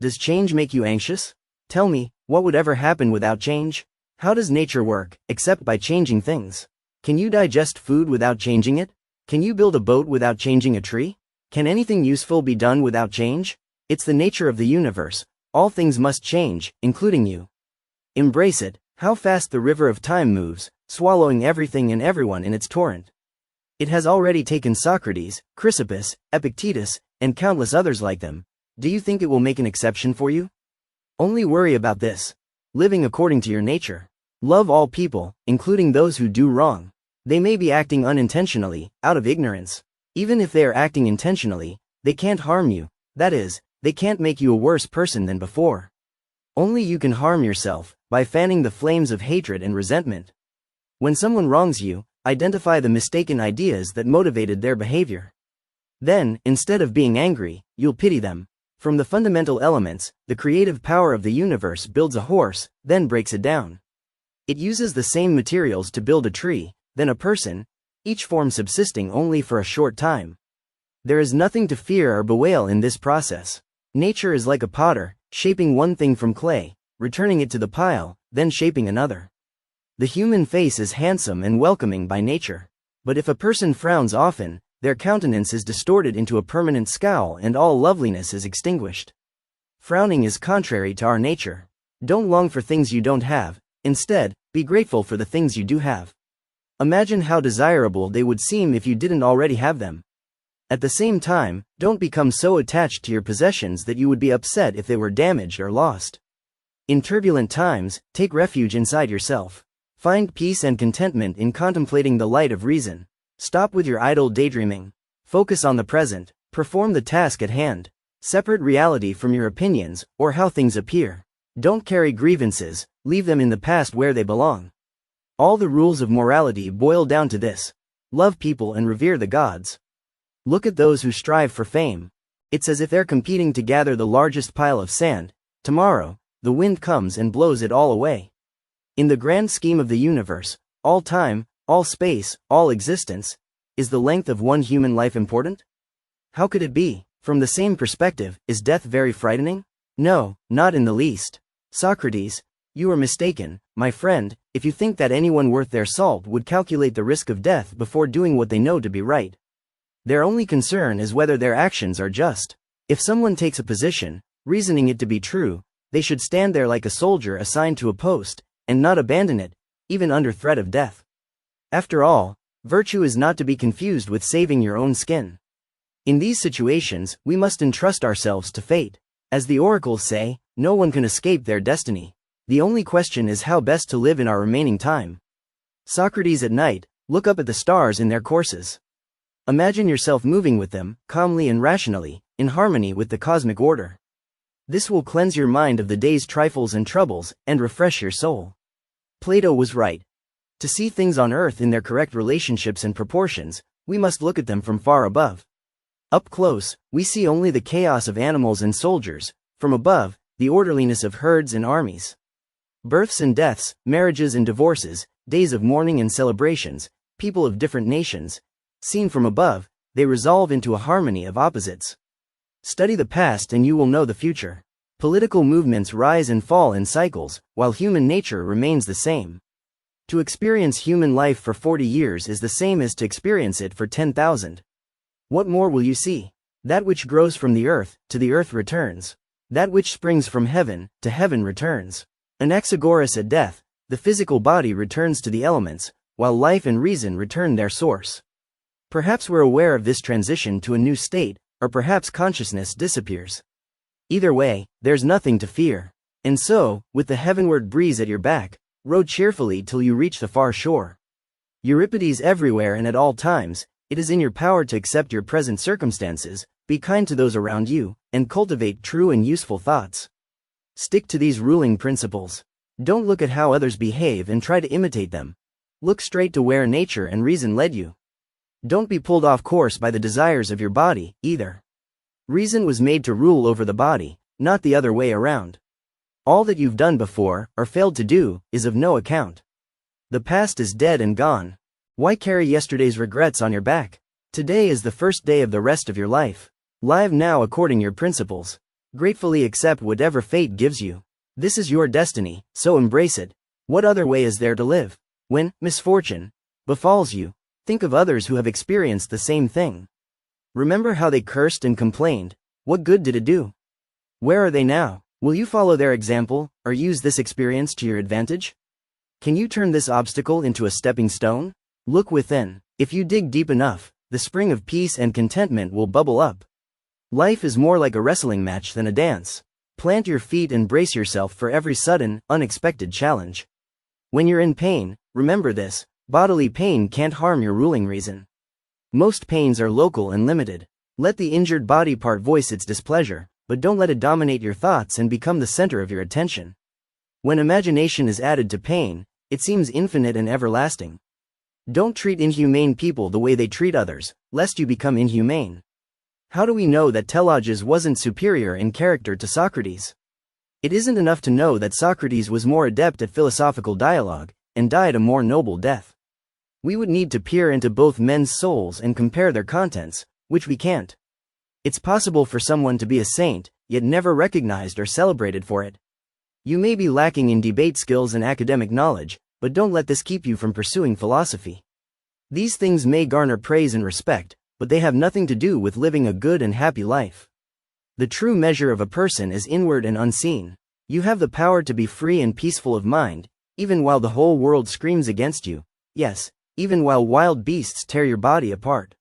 Does change make you anxious? Tell me, what would ever happen without change? How does nature work, except by changing things? Can you digest food without changing it? Can you build a boat without changing a tree? Can anything useful be done without change? It's the nature of the universe. All things must change, including you. Embrace it. How fast the river of time moves, swallowing everything and everyone in its torrent. It has already taken Socrates, Chrysippus, Epictetus, and countless others like them. Do you think it will make an exception for you? Only worry about this. Living according to your nature. Love all people, including those who do wrong. They may be acting unintentionally, out of ignorance. Even if they are acting intentionally, they can't harm you. That is, they can't make you a worse person than before. Only you can harm yourself, by fanning the flames of hatred and resentment. When someone wrongs you, identify the mistaken ideas that motivated their behavior. Then, instead of being angry, you'll pity them. From the fundamental elements, the creative power of the universe builds a horse, then breaks it down. It uses the same materials to build a tree, then a person, each form subsisting only for a short time. There is nothing to fear or bewail in this process. Nature is like a potter, shaping one thing from clay, returning it to the pile, then shaping another. The human face is handsome and welcoming by nature. But if a person frowns often, their countenance is distorted into a permanent scowl and all loveliness is extinguished. Frowning is contrary to our nature. Don't long for things you don't have. Instead, be grateful for the things you do have. Imagine how desirable they would seem if you didn't already have them. At the same time, don't become so attached to your possessions that you would be upset if they were damaged or lost. In turbulent times, take refuge inside yourself. Find peace and contentment in contemplating the light of reason. Stop with your idle daydreaming. Focus on the present. Perform the task at hand. Separate reality from your opinions, or how things appear. Don't carry grievances, leave them in the past where they belong. All the rules of morality boil down to this: love people and revere the gods. Look at those who strive for fame. It's as if they're competing to gather the largest pile of sand. Tomorrow, the wind comes and blows it all away. In the grand scheme of the universe, all time, all space, all existence? Is the length of one human life important? How could it be? From the same perspective, is death very frightening? No, not in the least. Socrates, you are mistaken, my friend, if you think that anyone worth their salt would calculate the risk of death before doing what they know to be right. Their only concern is whether their actions are just. If someone takes a position, reasoning it to be true, they should stand there like a soldier assigned to a post, and not abandon it, even under threat of death. After all, virtue is not to be confused with saving your own skin. In these situations, we must entrust ourselves to fate. As the oracles say, no one can escape their destiny. The only question is how best to live in our remaining time. Socrates at night, look up at the stars in their courses. Imagine yourself moving with them, calmly and rationally, in harmony with the cosmic order. This will cleanse your mind of the day's trifles and troubles, and refresh your soul. Plato was right. To see things on earth in their correct relationships and proportions, we must look at them from far above. Up close, we see only the chaos of animals and soldiers, from above, the orderliness of herds and armies. Births and deaths, marriages and divorces, days of mourning and celebrations, people of different nations, seen from above, they resolve into a harmony of opposites. Study the past and you will know the future. Political movements rise and fall in cycles, while human nature remains the same. To experience human life for 40 years is the same as to experience it for 10,000. What more will you see? That which grows from the earth, to the earth returns. That which springs from heaven, to heaven returns. Anaxagoras at death, the physical body returns to the elements, while life and reason return their source. Perhaps we're aware of this transition to a new state, or perhaps consciousness disappears. Either way, there's nothing to fear. And so, with the heavenward breeze at your back, row cheerfully till you reach the far shore. Euripides everywhere and at all times, it is in your power to accept your present circumstances, be kind to those around you, and cultivate true and useful thoughts. Stick to these ruling principles. Don't look at how others behave and try to imitate them. Look straight to where nature and reason led you. Don't be pulled off course by the desires of your body, either. Reason was made to rule over the body, not the other way around. All that you've done before, or failed to do, is of no account. The past is dead and gone. Why carry yesterday's regrets on your back? Today is the first day of the rest of your life. Live now according your principles. Gratefully accept whatever fate gives you. This is your destiny, so embrace it. What other way is there to live? When misfortune befalls you, think of others who have experienced the same thing. Remember how they cursed and complained. What good did it do? Where are they now? Will you follow their example, or use this experience to your advantage? Can you turn this obstacle into a stepping stone? Look within. If you dig deep enough, the spring of peace and contentment will bubble up. Life is more like a wrestling match than a dance. Plant your feet and brace yourself for every sudden, unexpected challenge. When you're in pain, remember this: bodily pain can't harm your ruling reason. Most pains are local and limited. Let the injured body part voice its displeasure, but don't let it dominate your thoughts and become the center of your attention. When imagination is added to pain, it seems infinite and everlasting. Don't treat inhumane people the way they treat others, lest you become inhumane. How do we know that Telauges wasn't superior in character to Socrates? It isn't enough to know that Socrates was more adept at philosophical dialogue, and died a more noble death. We would need to peer into both men's souls and compare their contents, which we can't. It's possible for someone to be a saint, yet never recognized or celebrated for it. You may be lacking in debate skills and academic knowledge, but don't let this keep you from pursuing philosophy. These things may garner praise and respect, but they have nothing to do with living a good and happy life. The true measure of a person is inward and unseen. You have the power to be free and peaceful of mind, even while the whole world screams against you. Yes, even while wild beasts tear your body apart.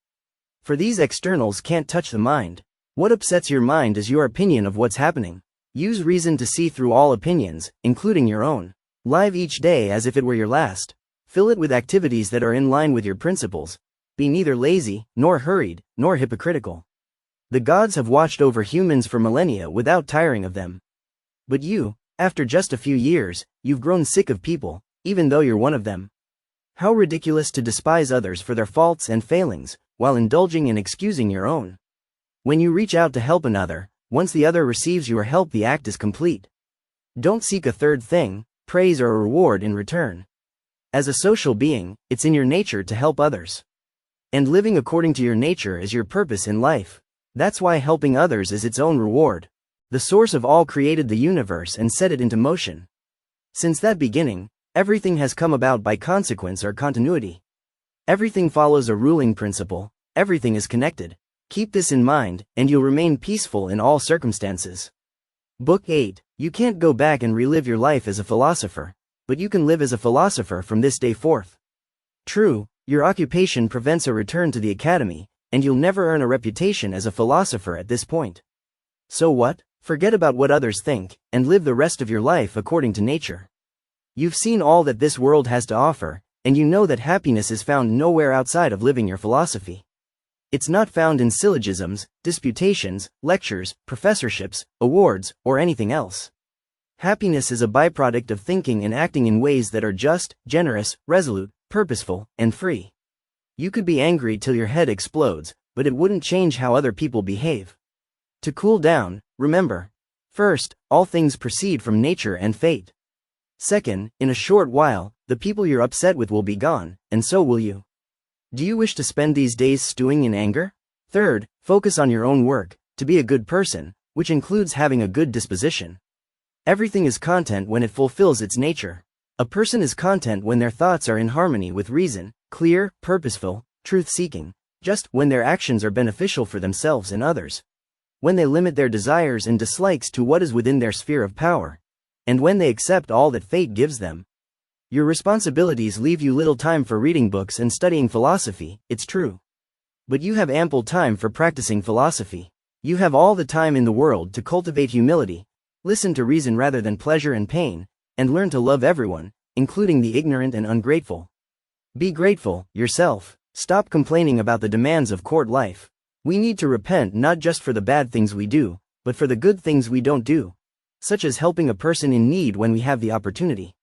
For these externals can't touch the mind. What upsets your mind is your opinion of what's happening. Use reason to see through all opinions, including your own. Live each day as if it were your last. Fill it with activities that are in line with your principles. Be neither lazy, nor hurried, nor hypocritical. The gods have watched over humans for millennia without tiring of them. But you, after just a few years, you've grown sick of people, even though you're one of them. How ridiculous to despise others for their faults and failings, while indulging in excusing your own. When you reach out to help another, once the other receives your help, the act is complete. Don't seek a third thing, praise or a reward in return. As a social being, it's in your nature to help others. And living according to your nature is your purpose in life. That's why helping others is its own reward. The source of all created the universe and set it into motion. Since that beginning, everything has come about by consequence or continuity. Everything follows a ruling principle, everything is connected. Keep this in mind, and you'll remain peaceful in all circumstances. Book 8. You can't go back and relive your life as a philosopher, but you can live as a philosopher from this day forth. True, your occupation prevents a return to the academy, and you'll never earn a reputation as a philosopher at this point. So what? Forget about what others think, and live the rest of your life according to nature. You've seen all that this world has to offer, and you know that happiness is found nowhere outside of living your philosophy. It's not found in syllogisms, disputations, lectures, professorships, awards, or anything else. Happiness is a byproduct of thinking and acting in ways that are just, generous, resolute, purposeful, and free. You could be angry till your head explodes, but it wouldn't change how other people behave. To cool down, remember. First, all things proceed from nature and fate. Second, in a short while, the people you're upset with will be gone, and so will you. Do you wish to spend these days stewing in anger? Third, focus on your own work, to be a good person, which includes having a good disposition. Everything is content when it fulfills its nature. A person is content when their thoughts are in harmony with reason, clear, purposeful, truth-seeking, just when their actions are beneficial for themselves and others. When they limit their desires and dislikes to what is within their sphere of power, and when they accept all that fate gives them. Your responsibilities leave you little time for reading books and studying philosophy, it's true. But you have ample time for practicing philosophy. You have all the time in the world to cultivate humility, listen to reason rather than pleasure and pain, and learn to love everyone, including the ignorant and ungrateful. Be grateful, yourself. Stop complaining about the demands of court life. We need to repent not just for the bad things we do, but for the good things we don't do, such as helping a person in need when we have the opportunity.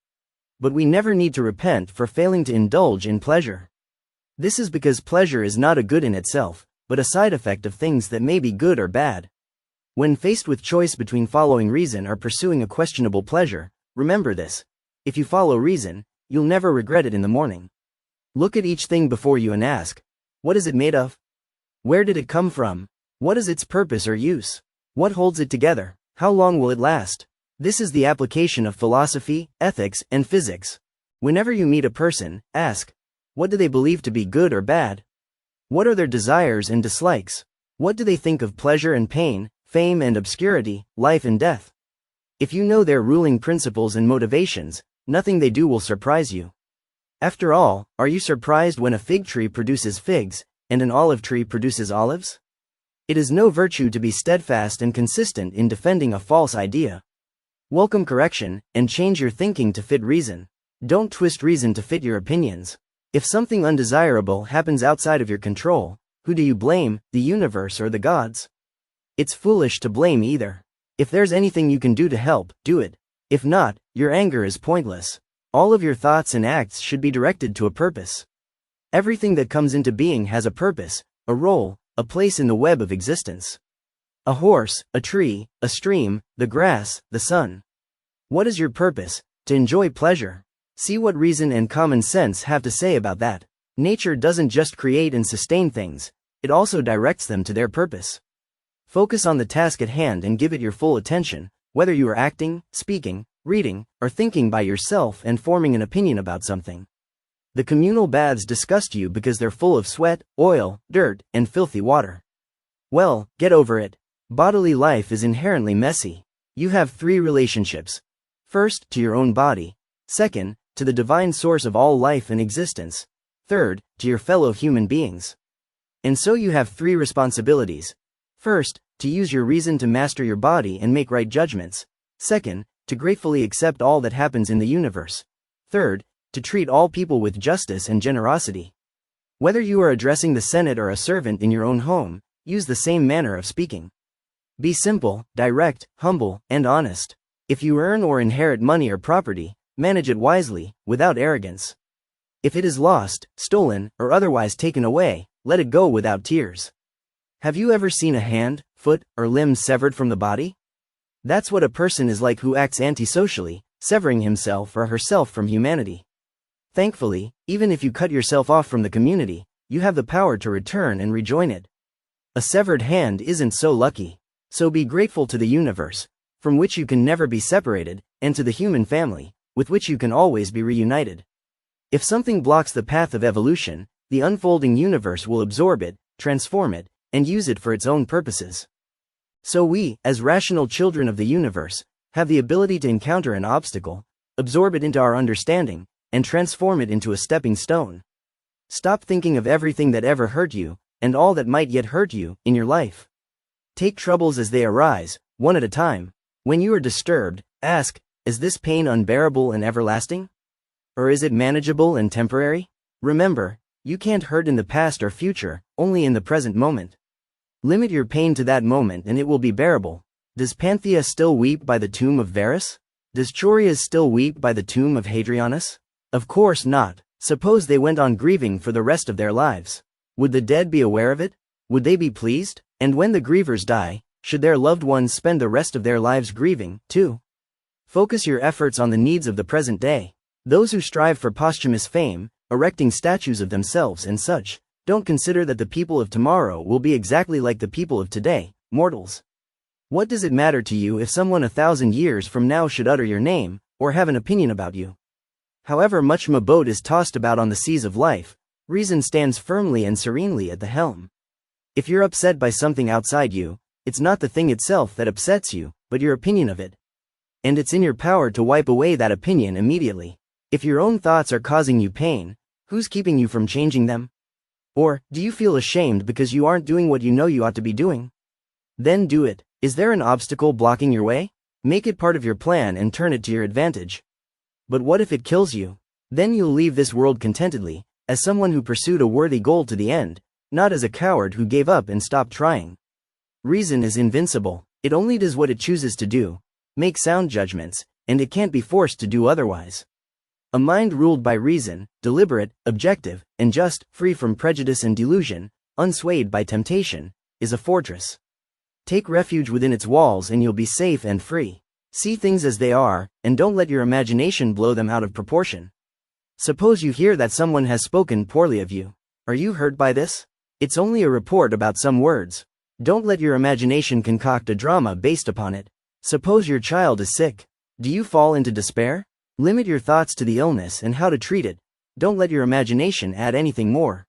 But we never need to repent for failing to indulge in pleasure. This is because pleasure is not a good in itself, but a side effect of things that may be good or bad. When faced with choice between following reason or pursuing a questionable pleasure, remember this. If you follow reason, you'll never regret it in the morning. Look at each thing before you and ask, what is it made of? Where did it come from? What is its purpose or use? What holds it together? How long will it last? This is the application of philosophy, ethics, and physics. Whenever you meet a person, ask, what do they believe to be good or bad? What are their desires and dislikes? What do they think of pleasure and pain, fame and obscurity, life and death? If you know their ruling principles and motivations, nothing they do will surprise you. After all, are you surprised when a fig tree produces figs, and an olive tree produces olives? It is no virtue to be steadfast and consistent in defending a false idea. Welcome correction, and change your thinking to fit reason. Don't twist reason to fit your opinions. If something undesirable happens outside of your control, who do you blame, the universe or the gods? It's foolish to blame either. If there's anything you can do to help, do it. If not, your anger is pointless. All of your thoughts and acts should be directed to a purpose. Everything that comes into being has a purpose, a role, a place in the web of existence. A horse, a tree, a stream, the grass, the sun. What is your purpose? To enjoy pleasure. See what reason and common sense have to say about that. Nature doesn't just create and sustain things, it also directs them to their purpose. Focus on the task at hand and give it your full attention, whether you are acting, speaking, reading, or thinking by yourself and forming an opinion about something. The communal baths disgust you because they're full of sweat, oil, dirt, and filthy water. Well, get over it. Bodily life is inherently messy. You have 3 relationships. First, to your own body. Second, to the divine source of all life and existence. Third, to your fellow human beings. And so you have 3 responsibilities. First, to use your reason to master your body and make right judgments. Second, to gratefully accept all that happens in the universe. Third, to treat all people with justice and generosity. Whether you are addressing the Senate or a servant in your own home, use the same manner of speaking. Be simple, direct, humble, and honest. If you earn or inherit money or property, manage it wisely, without arrogance. If it is lost, stolen, or otherwise taken away, let it go without tears. Have you ever seen a hand, foot, or limb severed from the body? That's what a person is like who acts antisocially, severing himself or herself from humanity. Thankfully, even if you cut yourself off from the community, you have the power to return and rejoin it. A severed hand isn't so lucky. So be grateful to the universe, from which you can never be separated, and to the human family, with which you can always be reunited. If something blocks the path of evolution, the unfolding universe will absorb it, transform it, and use it for its own purposes. So we, as rational children of the universe, have the ability to encounter an obstacle, absorb it into our understanding, and transform it into a stepping stone. Stop thinking of everything that ever hurt you, and all that might yet hurt you, in your life. Take troubles as they arise, one at a time. When you are disturbed, ask, is this pain unbearable and everlasting? Or is it manageable and temporary? Remember, you can't hurt in the past or future, only in the present moment. Limit your pain to that moment and it will be bearable. Does Panthea still weep by the tomb of Varus? Does Chorias still weep by the tomb of Hadrianus? Of course not. Suppose they went on grieving for the rest of their lives. Would the dead be aware of it? Would they be pleased? And when the grievers die, should their loved ones spend the rest of their lives grieving, too? Focus your efforts on the needs of the present day. Those who strive for posthumous fame, erecting statues of themselves and such, don't consider that the people of tomorrow will be exactly like the people of today, mortals. What does it matter to you if someone 1,000 years from now should utter your name, or have an opinion about you? However much a boat is tossed about on the seas of life, reason stands firmly and serenely at the helm. If you're upset by something outside you, it's not the thing itself that upsets you, but your opinion of it. And it's in your power to wipe away that opinion immediately. If your own thoughts are causing you pain, who's keeping you from changing them? Or, do you feel ashamed because you aren't doing what you know you ought to be doing? Then do it. Is there an obstacle blocking your way? Make it part of your plan and turn it to your advantage. But what if it kills you? Then you'll leave this world contentedly, as someone who pursued a worthy goal to the end, not as a coward who gave up and stopped trying. Reason is invincible. It only does what it chooses to do, make sound judgments, and it can't be forced to do otherwise. A mind ruled by reason, deliberate, objective, and just, free from prejudice and delusion, unswayed by temptation, is a fortress. Take refuge within its walls and you'll be safe and free. See things as they are, and don't let your imagination blow them out of proportion. Suppose you hear that someone has spoken poorly of you. Are you hurt by this? It's only a report about some words. Don't let your imagination concoct a drama based upon it. Suppose your child is sick. Do you fall into despair? Limit your thoughts to the illness and how to treat it. Don't let your imagination add anything more.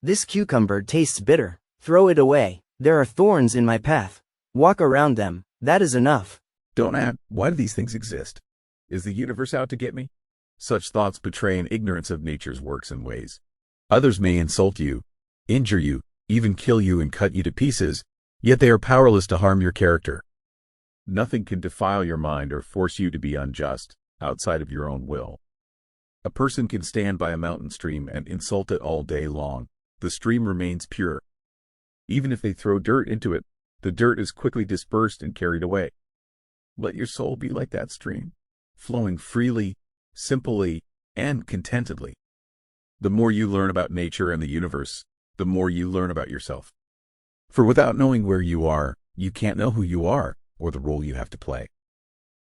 This cucumber tastes bitter. Throw it away. There are thorns in my path. Walk around them. That is enough. Don't ask, why do these things exist? Is the universe out to get me? Such thoughts betray an ignorance of nature's works and ways. Others may insult you, injure you, even kill you and cut you to pieces, yet they are powerless to harm your character. Nothing can defile your mind or force you to be unjust, outside of your own will. A person can stand by a mountain stream and insult it all day long. The stream remains pure. Even if they throw dirt into it, the dirt is quickly dispersed and carried away. Let your soul be like that stream, flowing freely, simply, and contentedly. The more you learn about nature and the universe, the more you learn about yourself. For without knowing where you are, you can't know who you are or the role you have to play.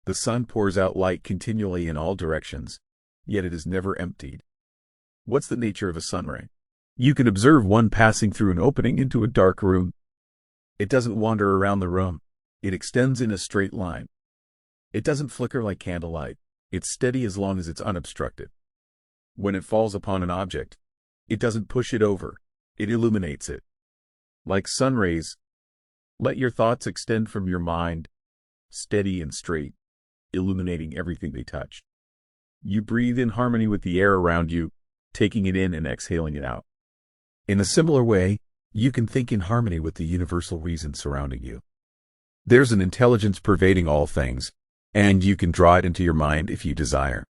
The sun pours out light continually in all directions, yet it is never emptied. What's the nature of a sunray? You can observe one passing through an opening into a dark room. It doesn't wander around the room. It extends in a straight line. It doesn't flicker like candlelight. It's steady as long as it's unobstructed. When it falls upon an object, it doesn't push it over. It illuminates it. Like sun rays, let your thoughts extend from your mind, steady and straight, illuminating everything they touch. You breathe in harmony with the air around you, taking it in and exhaling it out. In a similar way, you can think in harmony with the universal reason surrounding you. There's an intelligence pervading all things, and you can draw it into your mind if you desire.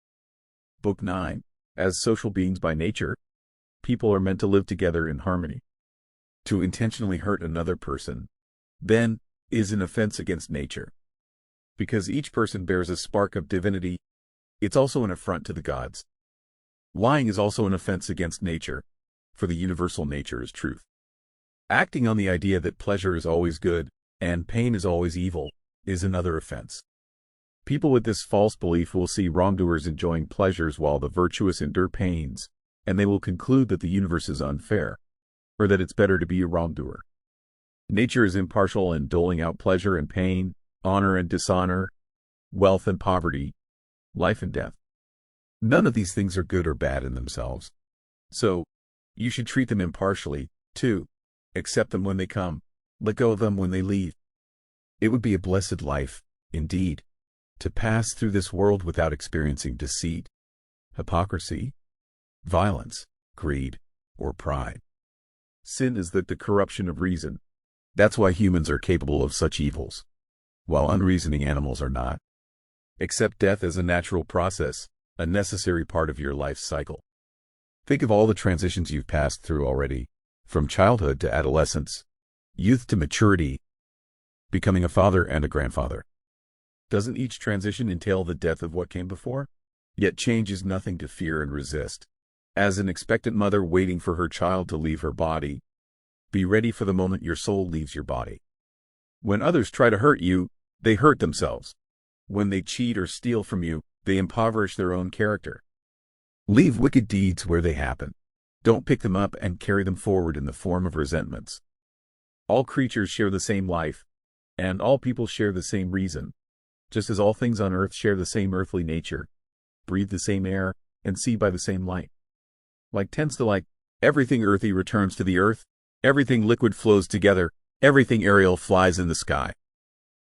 Book 9. As social beings by nature, people are meant to live together in harmony. To intentionally hurt another person, then, is an offense against nature. Because each person bears a spark of divinity, it's also an affront to the gods. Lying is also an offense against nature, for the universal nature is truth. Acting on the idea that pleasure is always good, and pain is always evil, is another offense. People with this false belief will see wrongdoers enjoying pleasures while the virtuous endure pains, and they will conclude that the universe is unfair, or that it's better to be a wrongdoer. Nature is impartial in doling out pleasure and pain, honor and dishonor, wealth and poverty, life and death. None of these things are good or bad in themselves. So, you should treat them impartially, too. Accept them when they come. Let go of them when they leave. It would be a blessed life, indeed, to pass through this world without experiencing deceit, hypocrisy, violence, greed, or pride. Sin is the corruption of reason. That's why humans are capable of such evils, while unreasoning animals are not. Accept death as a natural process, a necessary part of your life cycle. Think of all the transitions you've passed through already, from childhood to adolescence, youth to maturity, becoming a father and a grandfather. Doesn't each transition entail the death of what came before? Yet change is nothing to fear and resist. As an expectant mother waiting for her child to leave her body, be ready for the moment your soul leaves your body. When others try to hurt you, they hurt themselves. When they cheat or steal from you, they impoverish their own character. Leave wicked deeds where they happen. Don't pick them up and carry them forward in the form of resentments. All creatures share the same life, and all people share the same reason, just as all things on earth share the same earthly nature, breathe the same air, and see by the same light. Like tends to like, everything earthy returns to the earth, everything liquid flows together, everything aerial flies in the sky.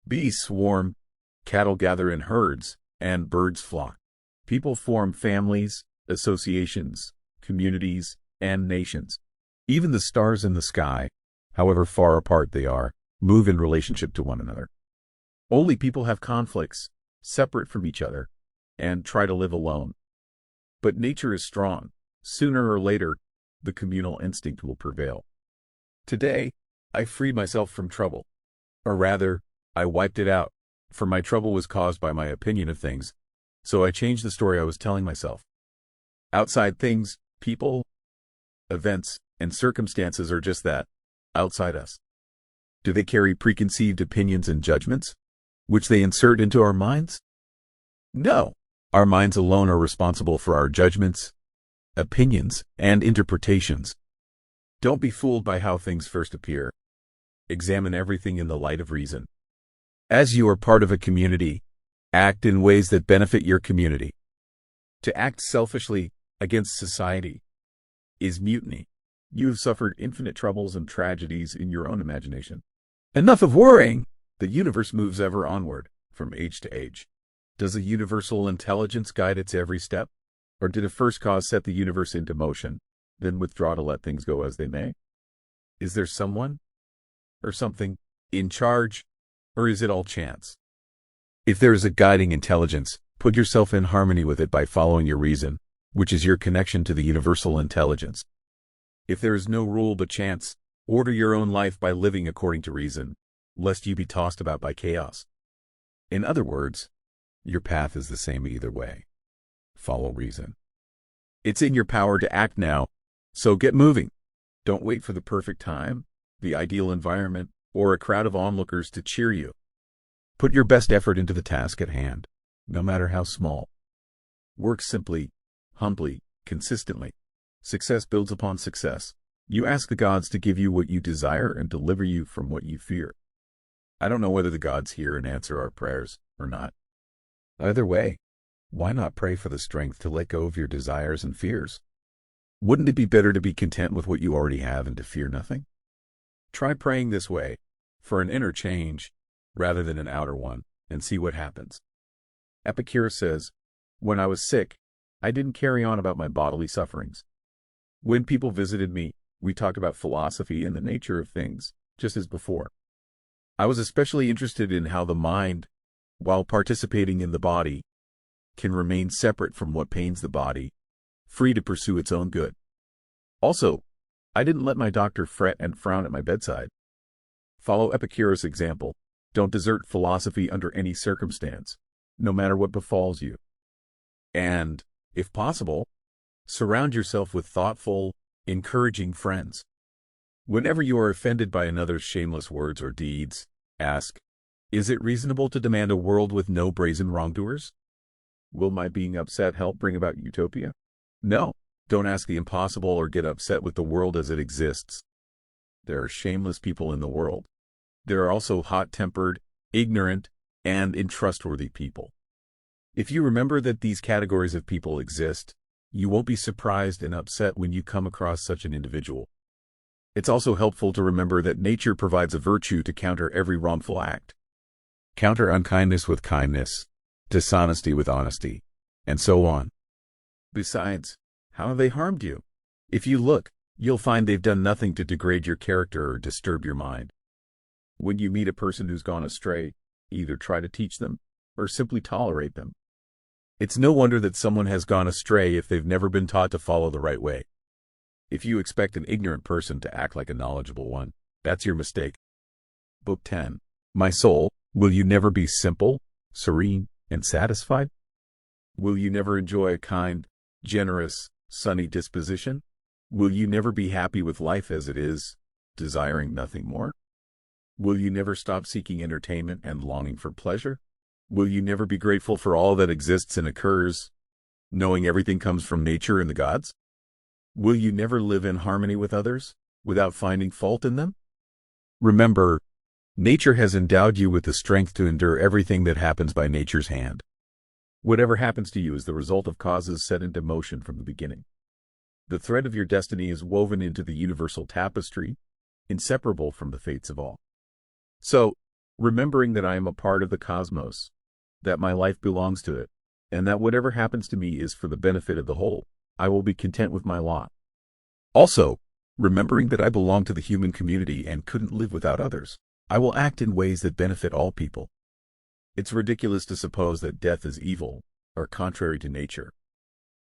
Bees swarm, cattle gather in herds, and birds flock. People form families, associations, communities, and nations. Even the stars in the sky, however far apart they are, move in relationship to one another. Only people have conflicts, separate from each other, and try to live alone. But nature is strong. Sooner or later, the communal instinct will prevail. Today, I freed myself from trouble. Or rather, I wiped it out, for my trouble was caused by my opinion of things, so I changed the story I was telling myself. Outside things, people, events, and circumstances are just that, outside us. Do they carry preconceived opinions and judgments, which they insert into our minds? No. Our minds alone are responsible for our judgments, opinions, and interpretations. Don't be fooled by how things first appear. Examine everything in the light of reason. As you are part of a community, act in ways that benefit your community. To act selfishly against society is mutiny. You have suffered infinite troubles and tragedies in your own imagination. Enough of worrying! The universe moves ever onward, from age to age. Does a universal intelligence guide its every step? Or did a first cause set the universe into motion, then withdraw to let things go as they may? Is there someone, or something, in charge, or is it all chance? If there is a guiding intelligence, put yourself in harmony with it by following your reason, which is your connection to the universal intelligence. If there is no rule but chance, order your own life by living according to reason, lest you be tossed about by chaos. In other words, your path is the same either way. Follow reason. It's in your power to act now, so get moving. Don't wait for the perfect time, the ideal environment, or a crowd of onlookers to cheer you. Put your best effort into the task at hand, no matter how small. Work simply, humbly, consistently. Success builds upon success. You ask the gods to give you what you desire and deliver you from what you fear. I don't know whether the gods hear and answer our prayers or not. Either way, why not pray for the strength to let go of your desires and fears? Wouldn't it be better to be content with what you already have and to fear nothing? Try praying this way, for an inner change, rather than an outer one, and see what happens. Epicurus says, "When I was sick, I didn't carry on about my bodily sufferings. When people visited me, we talked about philosophy and the nature of things, just as before. I was especially interested in how the mind, while participating in the body, can remain separate from what pains the body, free to pursue its own good. Also, I didn't let my doctor fret and frown at my bedside. Follow Epicurus' example. Don't desert philosophy under any circumstance, no matter what befalls you. And, if possible, surround yourself with thoughtful, encouraging friends. Whenever you are offended by another's shameless words or deeds, ask, Is it reasonable to demand a world with no brazen wrongdoers? Will my being upset help bring about utopia? No. Don't ask the impossible or get upset with the world as it exists. There are shameless people in the world. There are also hot-tempered, ignorant, and untrustworthy people. If you remember that these categories of people exist, you won't be surprised and upset when you come across such an individual. It's also helpful to remember that nature provides a virtue to counter every wrongful act. Counter unkindness with kindness, dishonesty with honesty, and so on. Besides, how have they harmed you? If you look, you'll find they've done nothing to degrade your character or disturb your mind. When you meet a person who's gone astray, either try to teach them or simply tolerate them. It's no wonder that someone has gone astray if they've never been taught to follow the right way. If you expect an ignorant person to act like a knowledgeable one, that's your mistake. Book 10. My soul, will you never be simple, serene, and satisfied? Will you never enjoy a kind, generous, sunny disposition? Will you never be happy with life as it is, desiring nothing more? Will you never stop seeking entertainment and longing for pleasure? Will you never be grateful for all that exists and occurs, knowing everything comes from nature and the gods? Will you never live in harmony with others, without finding fault in them? Remember, nature has endowed you with the strength to endure everything that happens by nature's hand. Whatever happens to you is the result of causes set into motion from the beginning. The thread of your destiny is woven into the universal tapestry, inseparable from the fates of all. So, remembering that I am a part of the cosmos, that my life belongs to it, and that whatever happens to me is for the benefit of the whole, I will be content with my lot. Also, remembering that I belong to the human community and couldn't live without others, I will act in ways that benefit all people. It's ridiculous to suppose that death is evil, or contrary to nature.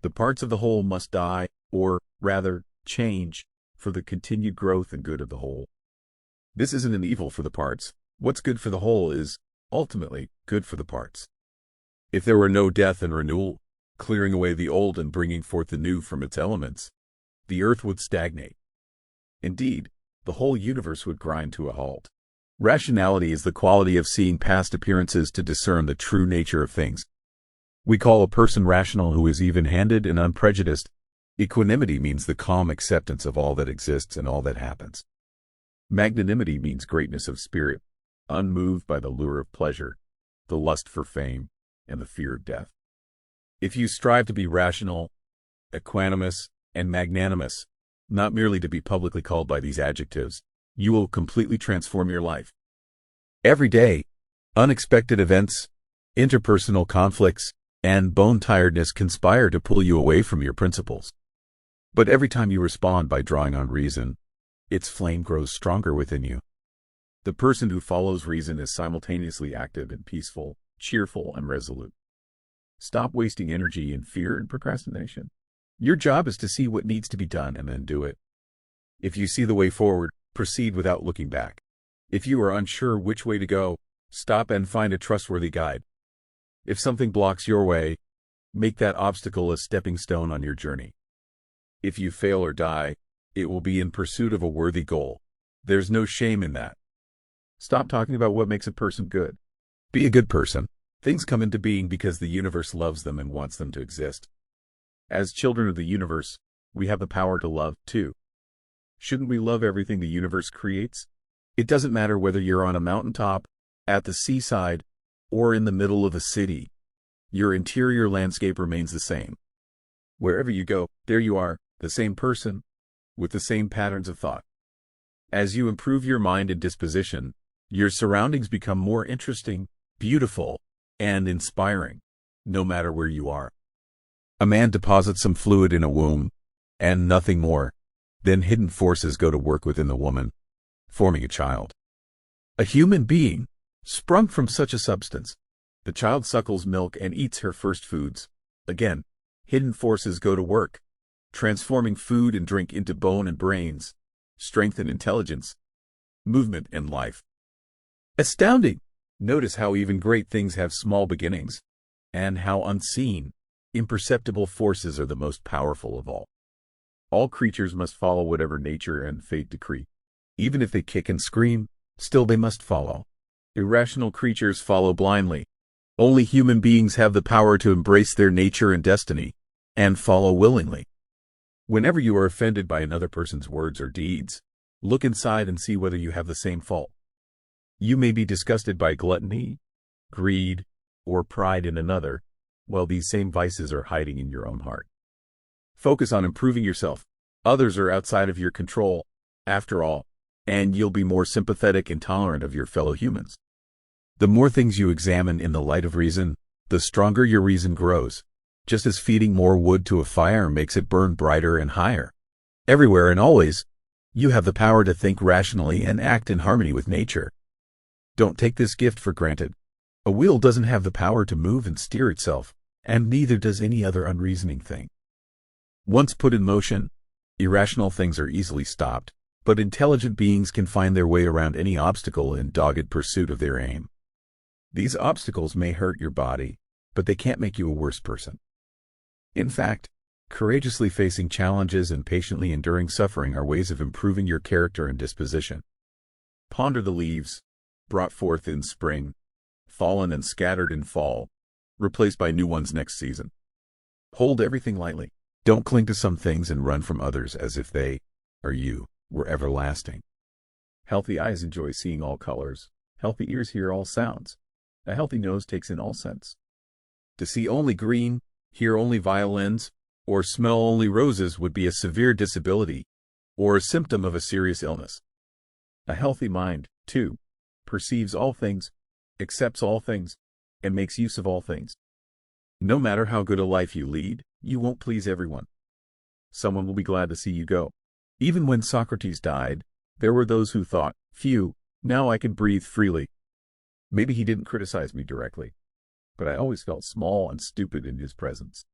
The parts of the whole must die, or, rather, change, for the continued growth and good of the whole. This isn't an evil for the parts. What's good for the whole is, ultimately, good for the parts. If there were no death and renewal, clearing away the old and bringing forth the new from its elements, the earth would stagnate. Indeed, the whole universe would grind to a halt. Rationality is the quality of seeing past appearances to discern the true nature of things. We call a person rational who is even-handed and unprejudiced. Equanimity means the calm acceptance of all that exists and all that happens. Magnanimity means greatness of spirit, unmoved by the lure of pleasure, the lust for fame, and the fear of death. If you strive to be rational, equanimous, and magnanimous, not merely to be publicly called by these adjectives, you will completely transform your life. Every day, unexpected events, interpersonal conflicts, and bone-tiredness conspire to pull you away from your principles. But every time you respond by drawing on reason, its flame grows stronger within you. The person who follows reason is simultaneously active and peaceful, cheerful and resolute. Stop wasting energy in fear and procrastination. Your job is to see what needs to be done and then do it. If you see the way forward, proceed without looking back. If you are unsure which way to go, stop and find a trustworthy guide. If something blocks your way, make that obstacle a stepping stone on your journey. If you fail or die, it will be in pursuit of a worthy goal. There's no shame in that. Stop talking about what makes a person good. Be a good person. Things come into being because the universe loves them and wants them to exist. As children of the universe, we have the power to love, too. Shouldn't we love everything the universe creates? It doesn't matter whether you're on a mountaintop, at the seaside, or in the middle of a city. Your interior landscape remains the same. Wherever you go, there you are, the same person, with the same patterns of thought. As you improve your mind and disposition, your surroundings become more interesting, beautiful, and inspiring, no matter where you are. A man deposits some fluid in a womb, and nothing more. Then hidden forces go to work within the woman, forming a child. A human being, sprung from such a substance. The child suckles milk and eats her first foods. Again, hidden forces go to work, transforming food and drink into bone and brains, strength and intelligence, movement and life. Astounding! Notice how even great things have small beginnings, and how unseen, imperceptible forces are the most powerful of all. All creatures must follow whatever nature and fate decree. Even if they kick and scream, still they must follow. Irrational creatures follow blindly. Only human beings have the power to embrace their nature and destiny, and follow willingly. Whenever you are offended by another person's words or deeds, look inside and see whether you have the same fault. You may be disgusted by gluttony, greed, or pride in another, while these same vices are hiding in your own heart. Focus on improving yourself. Others are outside of your control, after all, and you'll be more sympathetic and tolerant of your fellow humans. The more things you examine in the light of reason, the stronger your reason grows, just as feeding more wood to a fire makes it burn brighter and higher. Everywhere and always, you have the power to think rationally and act in harmony with nature. Don't take this gift for granted. A wheel doesn't have the power to move and steer itself, and neither does any other unreasoning thing. Once put in motion, irrational things are easily stopped, but intelligent beings can find their way around any obstacle in dogged pursuit of their aim. These obstacles may hurt your body, but they can't make you a worse person. In fact, courageously facing challenges and patiently enduring suffering are ways of improving your character and disposition. Ponder the leaves, brought forth in spring, fallen and scattered in fall, replaced by new ones next season. Hold everything lightly. Don't cling to some things and run from others as if they, or you, were everlasting. Healthy eyes enjoy seeing all colors. Healthy ears hear all sounds. A healthy nose takes in all scents. To see only green, hear only violins, or smell only roses would be a severe disability, or a symptom of a serious illness. A healthy mind, too, perceives all things, accepts all things, and makes use of all things. No matter how good a life you lead, you won't please everyone. Someone will be glad to see you go. Even when Socrates died, there were those who thought, "Phew, now I can breathe freely." Maybe he didn't criticize me directly, but I always felt small and stupid in his presence.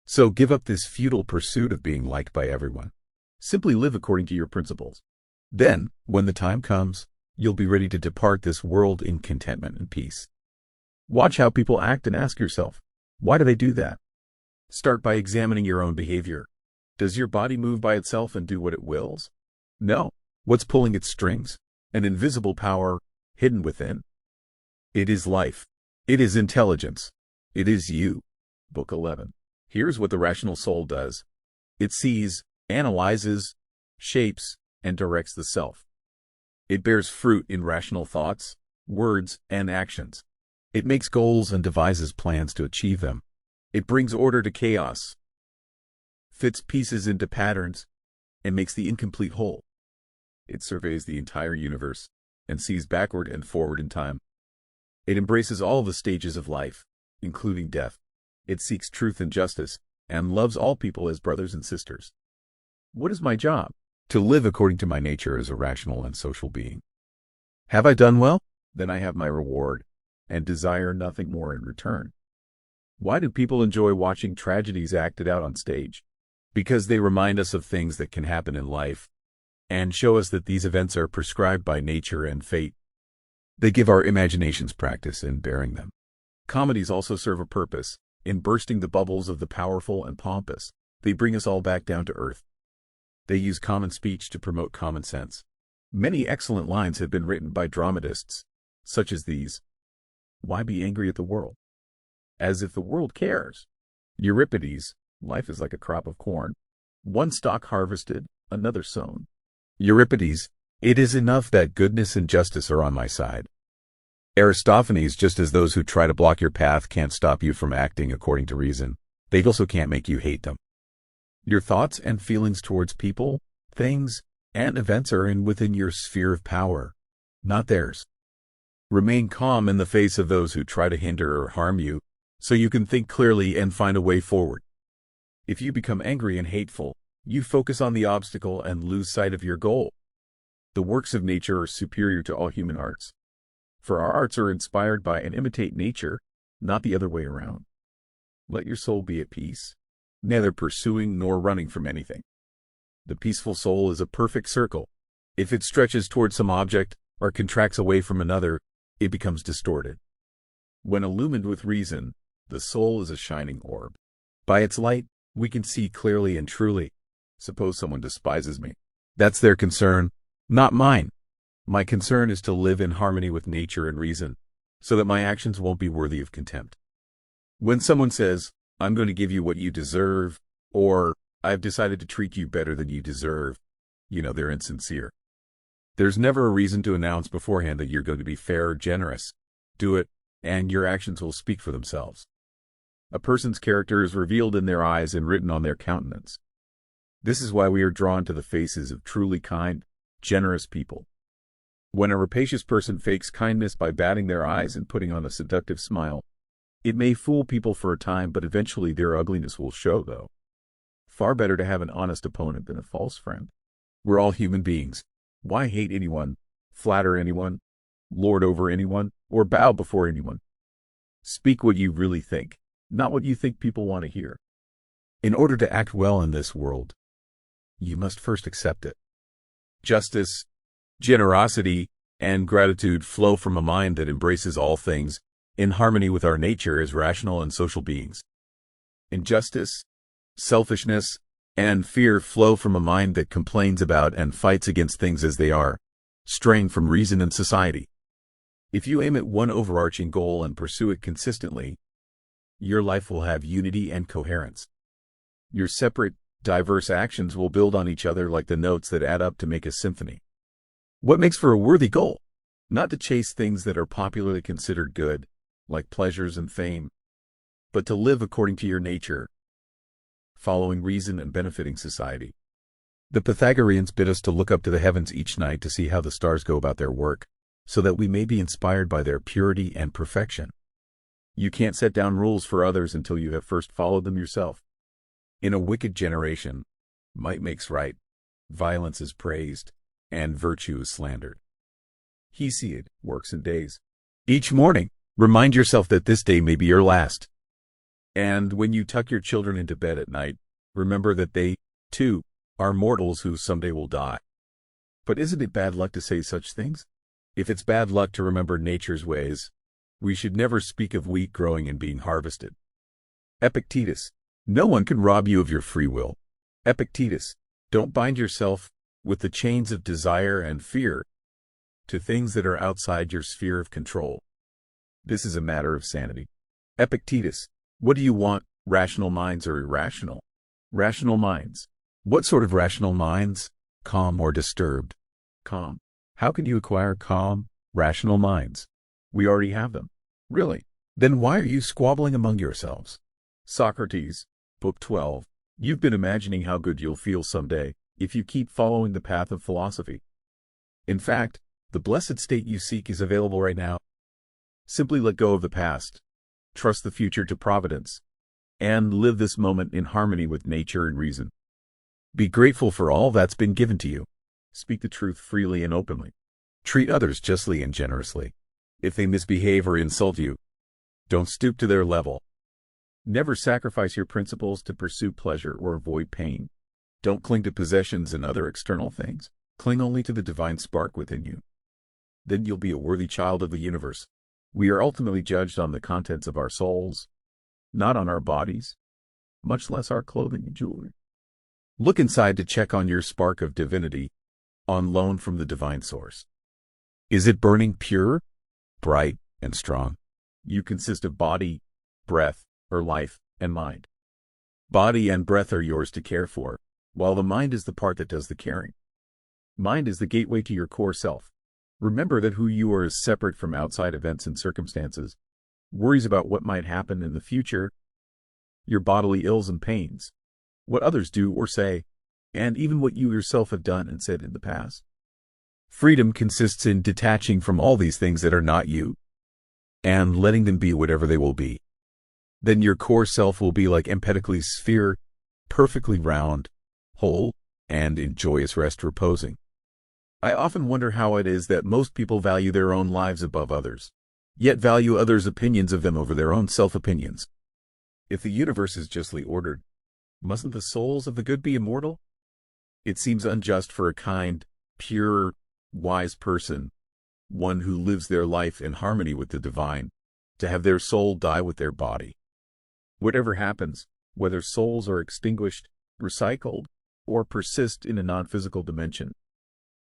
So give up this futile pursuit of being liked by everyone. Simply live according to your principles. Then, when the time comes, you'll be ready to depart this world in contentment and peace. Watch how people act and ask yourself, why do they do that? Start by examining your own behavior. Does your body move by itself and do what it wills? No. What's pulling its strings? An invisible power hidden within. It is life. It is intelligence. It is you. Book 11. Here's what the rational soul does. It sees, analyzes, shapes, and directs the self. It bears fruit in rational thoughts, words, and actions. It makes goals and devises plans to achieve them. It brings order to chaos, fits pieces into patterns, and makes the incomplete whole. It surveys the entire universe and sees backward and forward in time. It embraces all the stages of life, including death. It seeks truth and justice, and loves all people as brothers and sisters. What is my job? To live according to my nature as a rational and social being. Have I done well? Then I have my reward, and desire nothing more in return. Why do people enjoy watching tragedies acted out on stage? Because they remind us of things that can happen in life, and show us that these events are prescribed by nature and fate. They give our imaginations practice in bearing them. Comedies also serve a purpose. In bursting the bubbles of the powerful and pompous, they bring us all back down to earth. They use common speech to promote common sense. Many excellent lines have been written by dramatists, such as these. Why be angry at the world? As if the world cares. Euripides, life is like a crop of corn. One stalk harvested, another sown. Euripides, it is enough that goodness and justice are on my side. Aristophanes, just as those who try to block your path can't stop you from acting according to reason, they also can't make you hate them. Your thoughts and feelings towards people, things, and events are within your sphere of power, not theirs. Remain calm in the face of those who try to hinder or harm you, so you can think clearly and find a way forward. If you become angry and hateful, you focus on the obstacle and lose sight of your goal. The works of nature are superior to all human arts, for our arts are inspired by and imitate nature, not the other way around. Let your soul be at peace, neither pursuing nor running from anything. The peaceful soul is a perfect circle. If it stretches towards some object or contracts away from another, it becomes distorted. When illumined with reason, the soul is a shining orb. By its light, we can see clearly and truly. Suppose someone despises me. That's their concern, not mine. My concern is to live in harmony with nature and reason, so that my actions won't be worthy of contempt. When someone says, I'm going to give you what you deserve, or I've decided to treat you better than you deserve, they're insincere. There's never a reason to announce beforehand that you're going to be fair or generous. Do it, and your actions will speak for themselves. A person's character is revealed in their eyes and written on their countenance. This is why we are drawn to the faces of truly kind, generous people. When a rapacious person fakes kindness by batting their eyes and putting on a seductive smile, it may fool people for a time, but eventually their ugliness will show, though. Far better to have an honest opponent than a false friend. We're all human beings. Why hate anyone, flatter anyone, lord over anyone, or bow before anyone? Speak what you really think, not what you think people want to hear. In order to act well in this world, you must first accept it. Justice, generosity, and gratitude flow from a mind that embraces all things in harmony with our nature as rational and social beings. Injustice, selfishness, and fear flow from a mind that complains about and fights against things as they are, straying from reason and society. If you aim at one overarching goal and pursue it consistently, your life will have unity and coherence. Your separate, diverse actions will build on each other like the notes that add up to make a symphony. What makes for a worthy goal? Not to chase things that are popularly considered good, like pleasures and fame, but to live according to your nature, following reason and benefiting society. The Pythagoreans bid us to look up to the heavens each night to see how the stars go about their work, so that we may be inspired by their purity and perfection. You can't set down rules for others until you have first followed them yourself. In a wicked generation, might makes right, violence is praised, and virtue is slandered. Hesiod works in days. Each morning, remind yourself that this day may be your last. And when you tuck your children into bed at night, remember that they, too, are mortals who someday will die. But isn't it bad luck to say such things? If it's bad luck to remember nature's ways, we should never speak of wheat growing and being harvested. Epictetus, no one can rob you of your free will. Epictetus, don't bind yourself with the chains of desire and fear to things that are outside your sphere of control. This is a matter of sanity. Epictetus, what do you want, rational minds or irrational? Rational minds. What sort of rational minds? Calm or disturbed? Calm. How can you acquire calm, rational minds? We already have them. Really? Then why are you squabbling among yourselves? Socrates, Book 12. You've been imagining how good you'll feel someday if you keep following the path of philosophy. In fact, the blessed state you seek is available right now. Simply let go of the past, trust the future to providence, and live this moment in harmony with nature and reason. Be grateful for all that's been given to you. Speak the truth freely and openly. Treat others justly and generously. If they misbehave or insult you, don't stoop to their level. Never sacrifice your principles to pursue pleasure or avoid pain. Don't cling to possessions and other external things. Cling only to the divine spark within you. Then you'll be a worthy child of the universe. We are ultimately judged on the contents of our souls, not on our bodies, much less our clothing and jewelry. Look inside to check on your spark of divinity, on loan from the divine source. Is it burning pure, bright, and strong? You consist of body, breath, or life, and mind. Body and breath are yours to care for, while the mind is the part that does the caring. Mind is the gateway to your core self. Remember that who you are is separate from outside events and circumstances, worries about what might happen in the future, your bodily ills and pains, what others do or say, and even what you yourself have done and said in the past. Freedom consists in detaching from all these things that are not you, and letting them be whatever they will be. Then your core self will be like Empedocles' sphere, perfectly round, whole, and in joyous rest reposing. I often wonder how it is that most people value their own lives above others, yet value others' opinions of them over their own self-opinions. If the universe is justly ordered, mustn't the souls of the good be immortal? It seems unjust for a kind, pure, wise person, one who lives their life in harmony with the divine, to have their soul die with their body. Whatever happens, whether souls are extinguished, recycled, or persist in a non-physical dimension,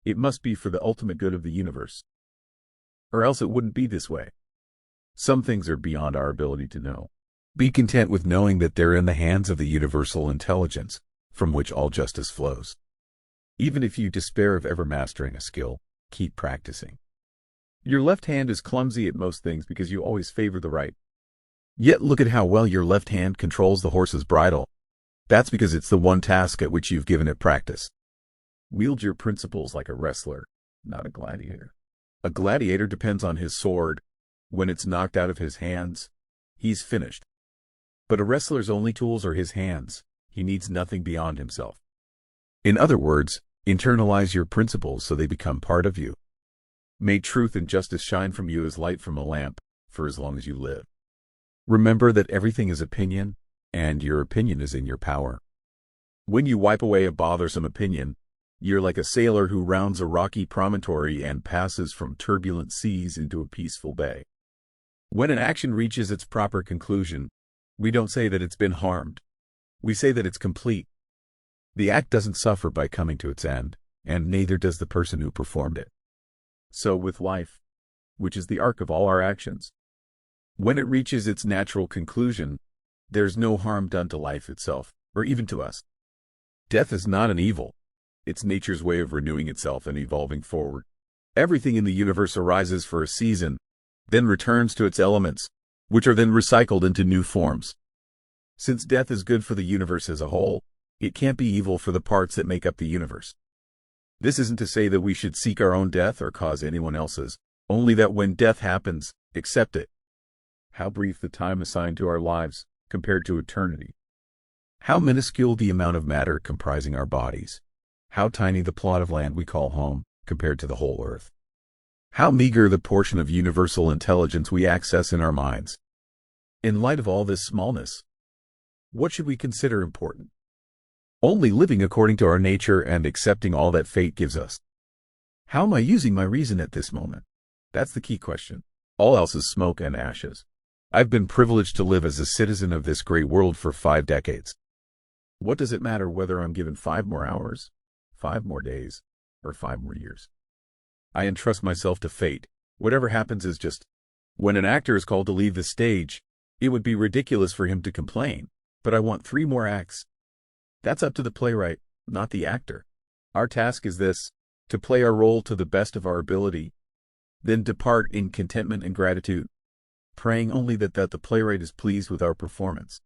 It must be for the ultimate good of the universe. Or else it wouldn't be this way. Some things are beyond our ability to know. Be content with knowing that they're in the hands of the universal intelligence, from which all justice flows. Even if you despair of ever mastering a skill, keep practicing. Your left hand is clumsy at most things because you always favor the right. Yet look at how well your left hand controls the horse's bridle. That's because it's the one task at which you've given it practice. Wield your principles like a wrestler, not a gladiator. A gladiator depends on his sword. When it's knocked out of his hands, he's finished. But a wrestler's only tools are his hands. He needs nothing beyond himself. In other words, internalize your principles so they become part of you. May truth and justice shine from you as light from a lamp, for as long as you live. Remember that everything is opinion, and your opinion is in your power. When you wipe away a bothersome opinion, you're like a sailor who rounds a rocky promontory and passes from turbulent seas into a peaceful bay. When an action reaches its proper conclusion, we don't say that it's been harmed. We say that it's complete. The act doesn't suffer by coming to its end, and neither does the person who performed it. So with life, which is the arc of all our actions, when it reaches its natural conclusion, there's no harm done to life itself, or even to us. Death is not an evil. It's nature's way of renewing itself and evolving forward. Everything in the universe arises for a season, then returns to its elements, which are then recycled into new forms. Since death is good for the universe as a whole, it can't be evil for the parts that make up the universe. This isn't to say that we should seek our own death or cause anyone else's, only that when death happens, accept it. How brief the time assigned to our lives compared to eternity. How minuscule the amount of matter comprising our bodies. How tiny the plot of land we call home compared to the whole earth. How meager the portion of universal intelligence we access in our minds. In light of all this smallness, what should we consider important? Only living according to our nature and accepting all that fate gives us. How am I using my reason at this moment? That's the key question. All else is smoke and ashes. I've been privileged to live as a citizen of this great world for 5 decades. What does it matter whether I'm given 5 more hours, 5 more days, or 5 more years? I entrust myself to fate. Whatever happens is just. When an actor is called to leave the stage, it would be ridiculous for him to complain, but I want 3 more acts. That's up to the playwright, not the actor. Our task is this, to play our role to the best of our ability, then depart in contentment and gratitude, praying only that the playwright is pleased with our performance.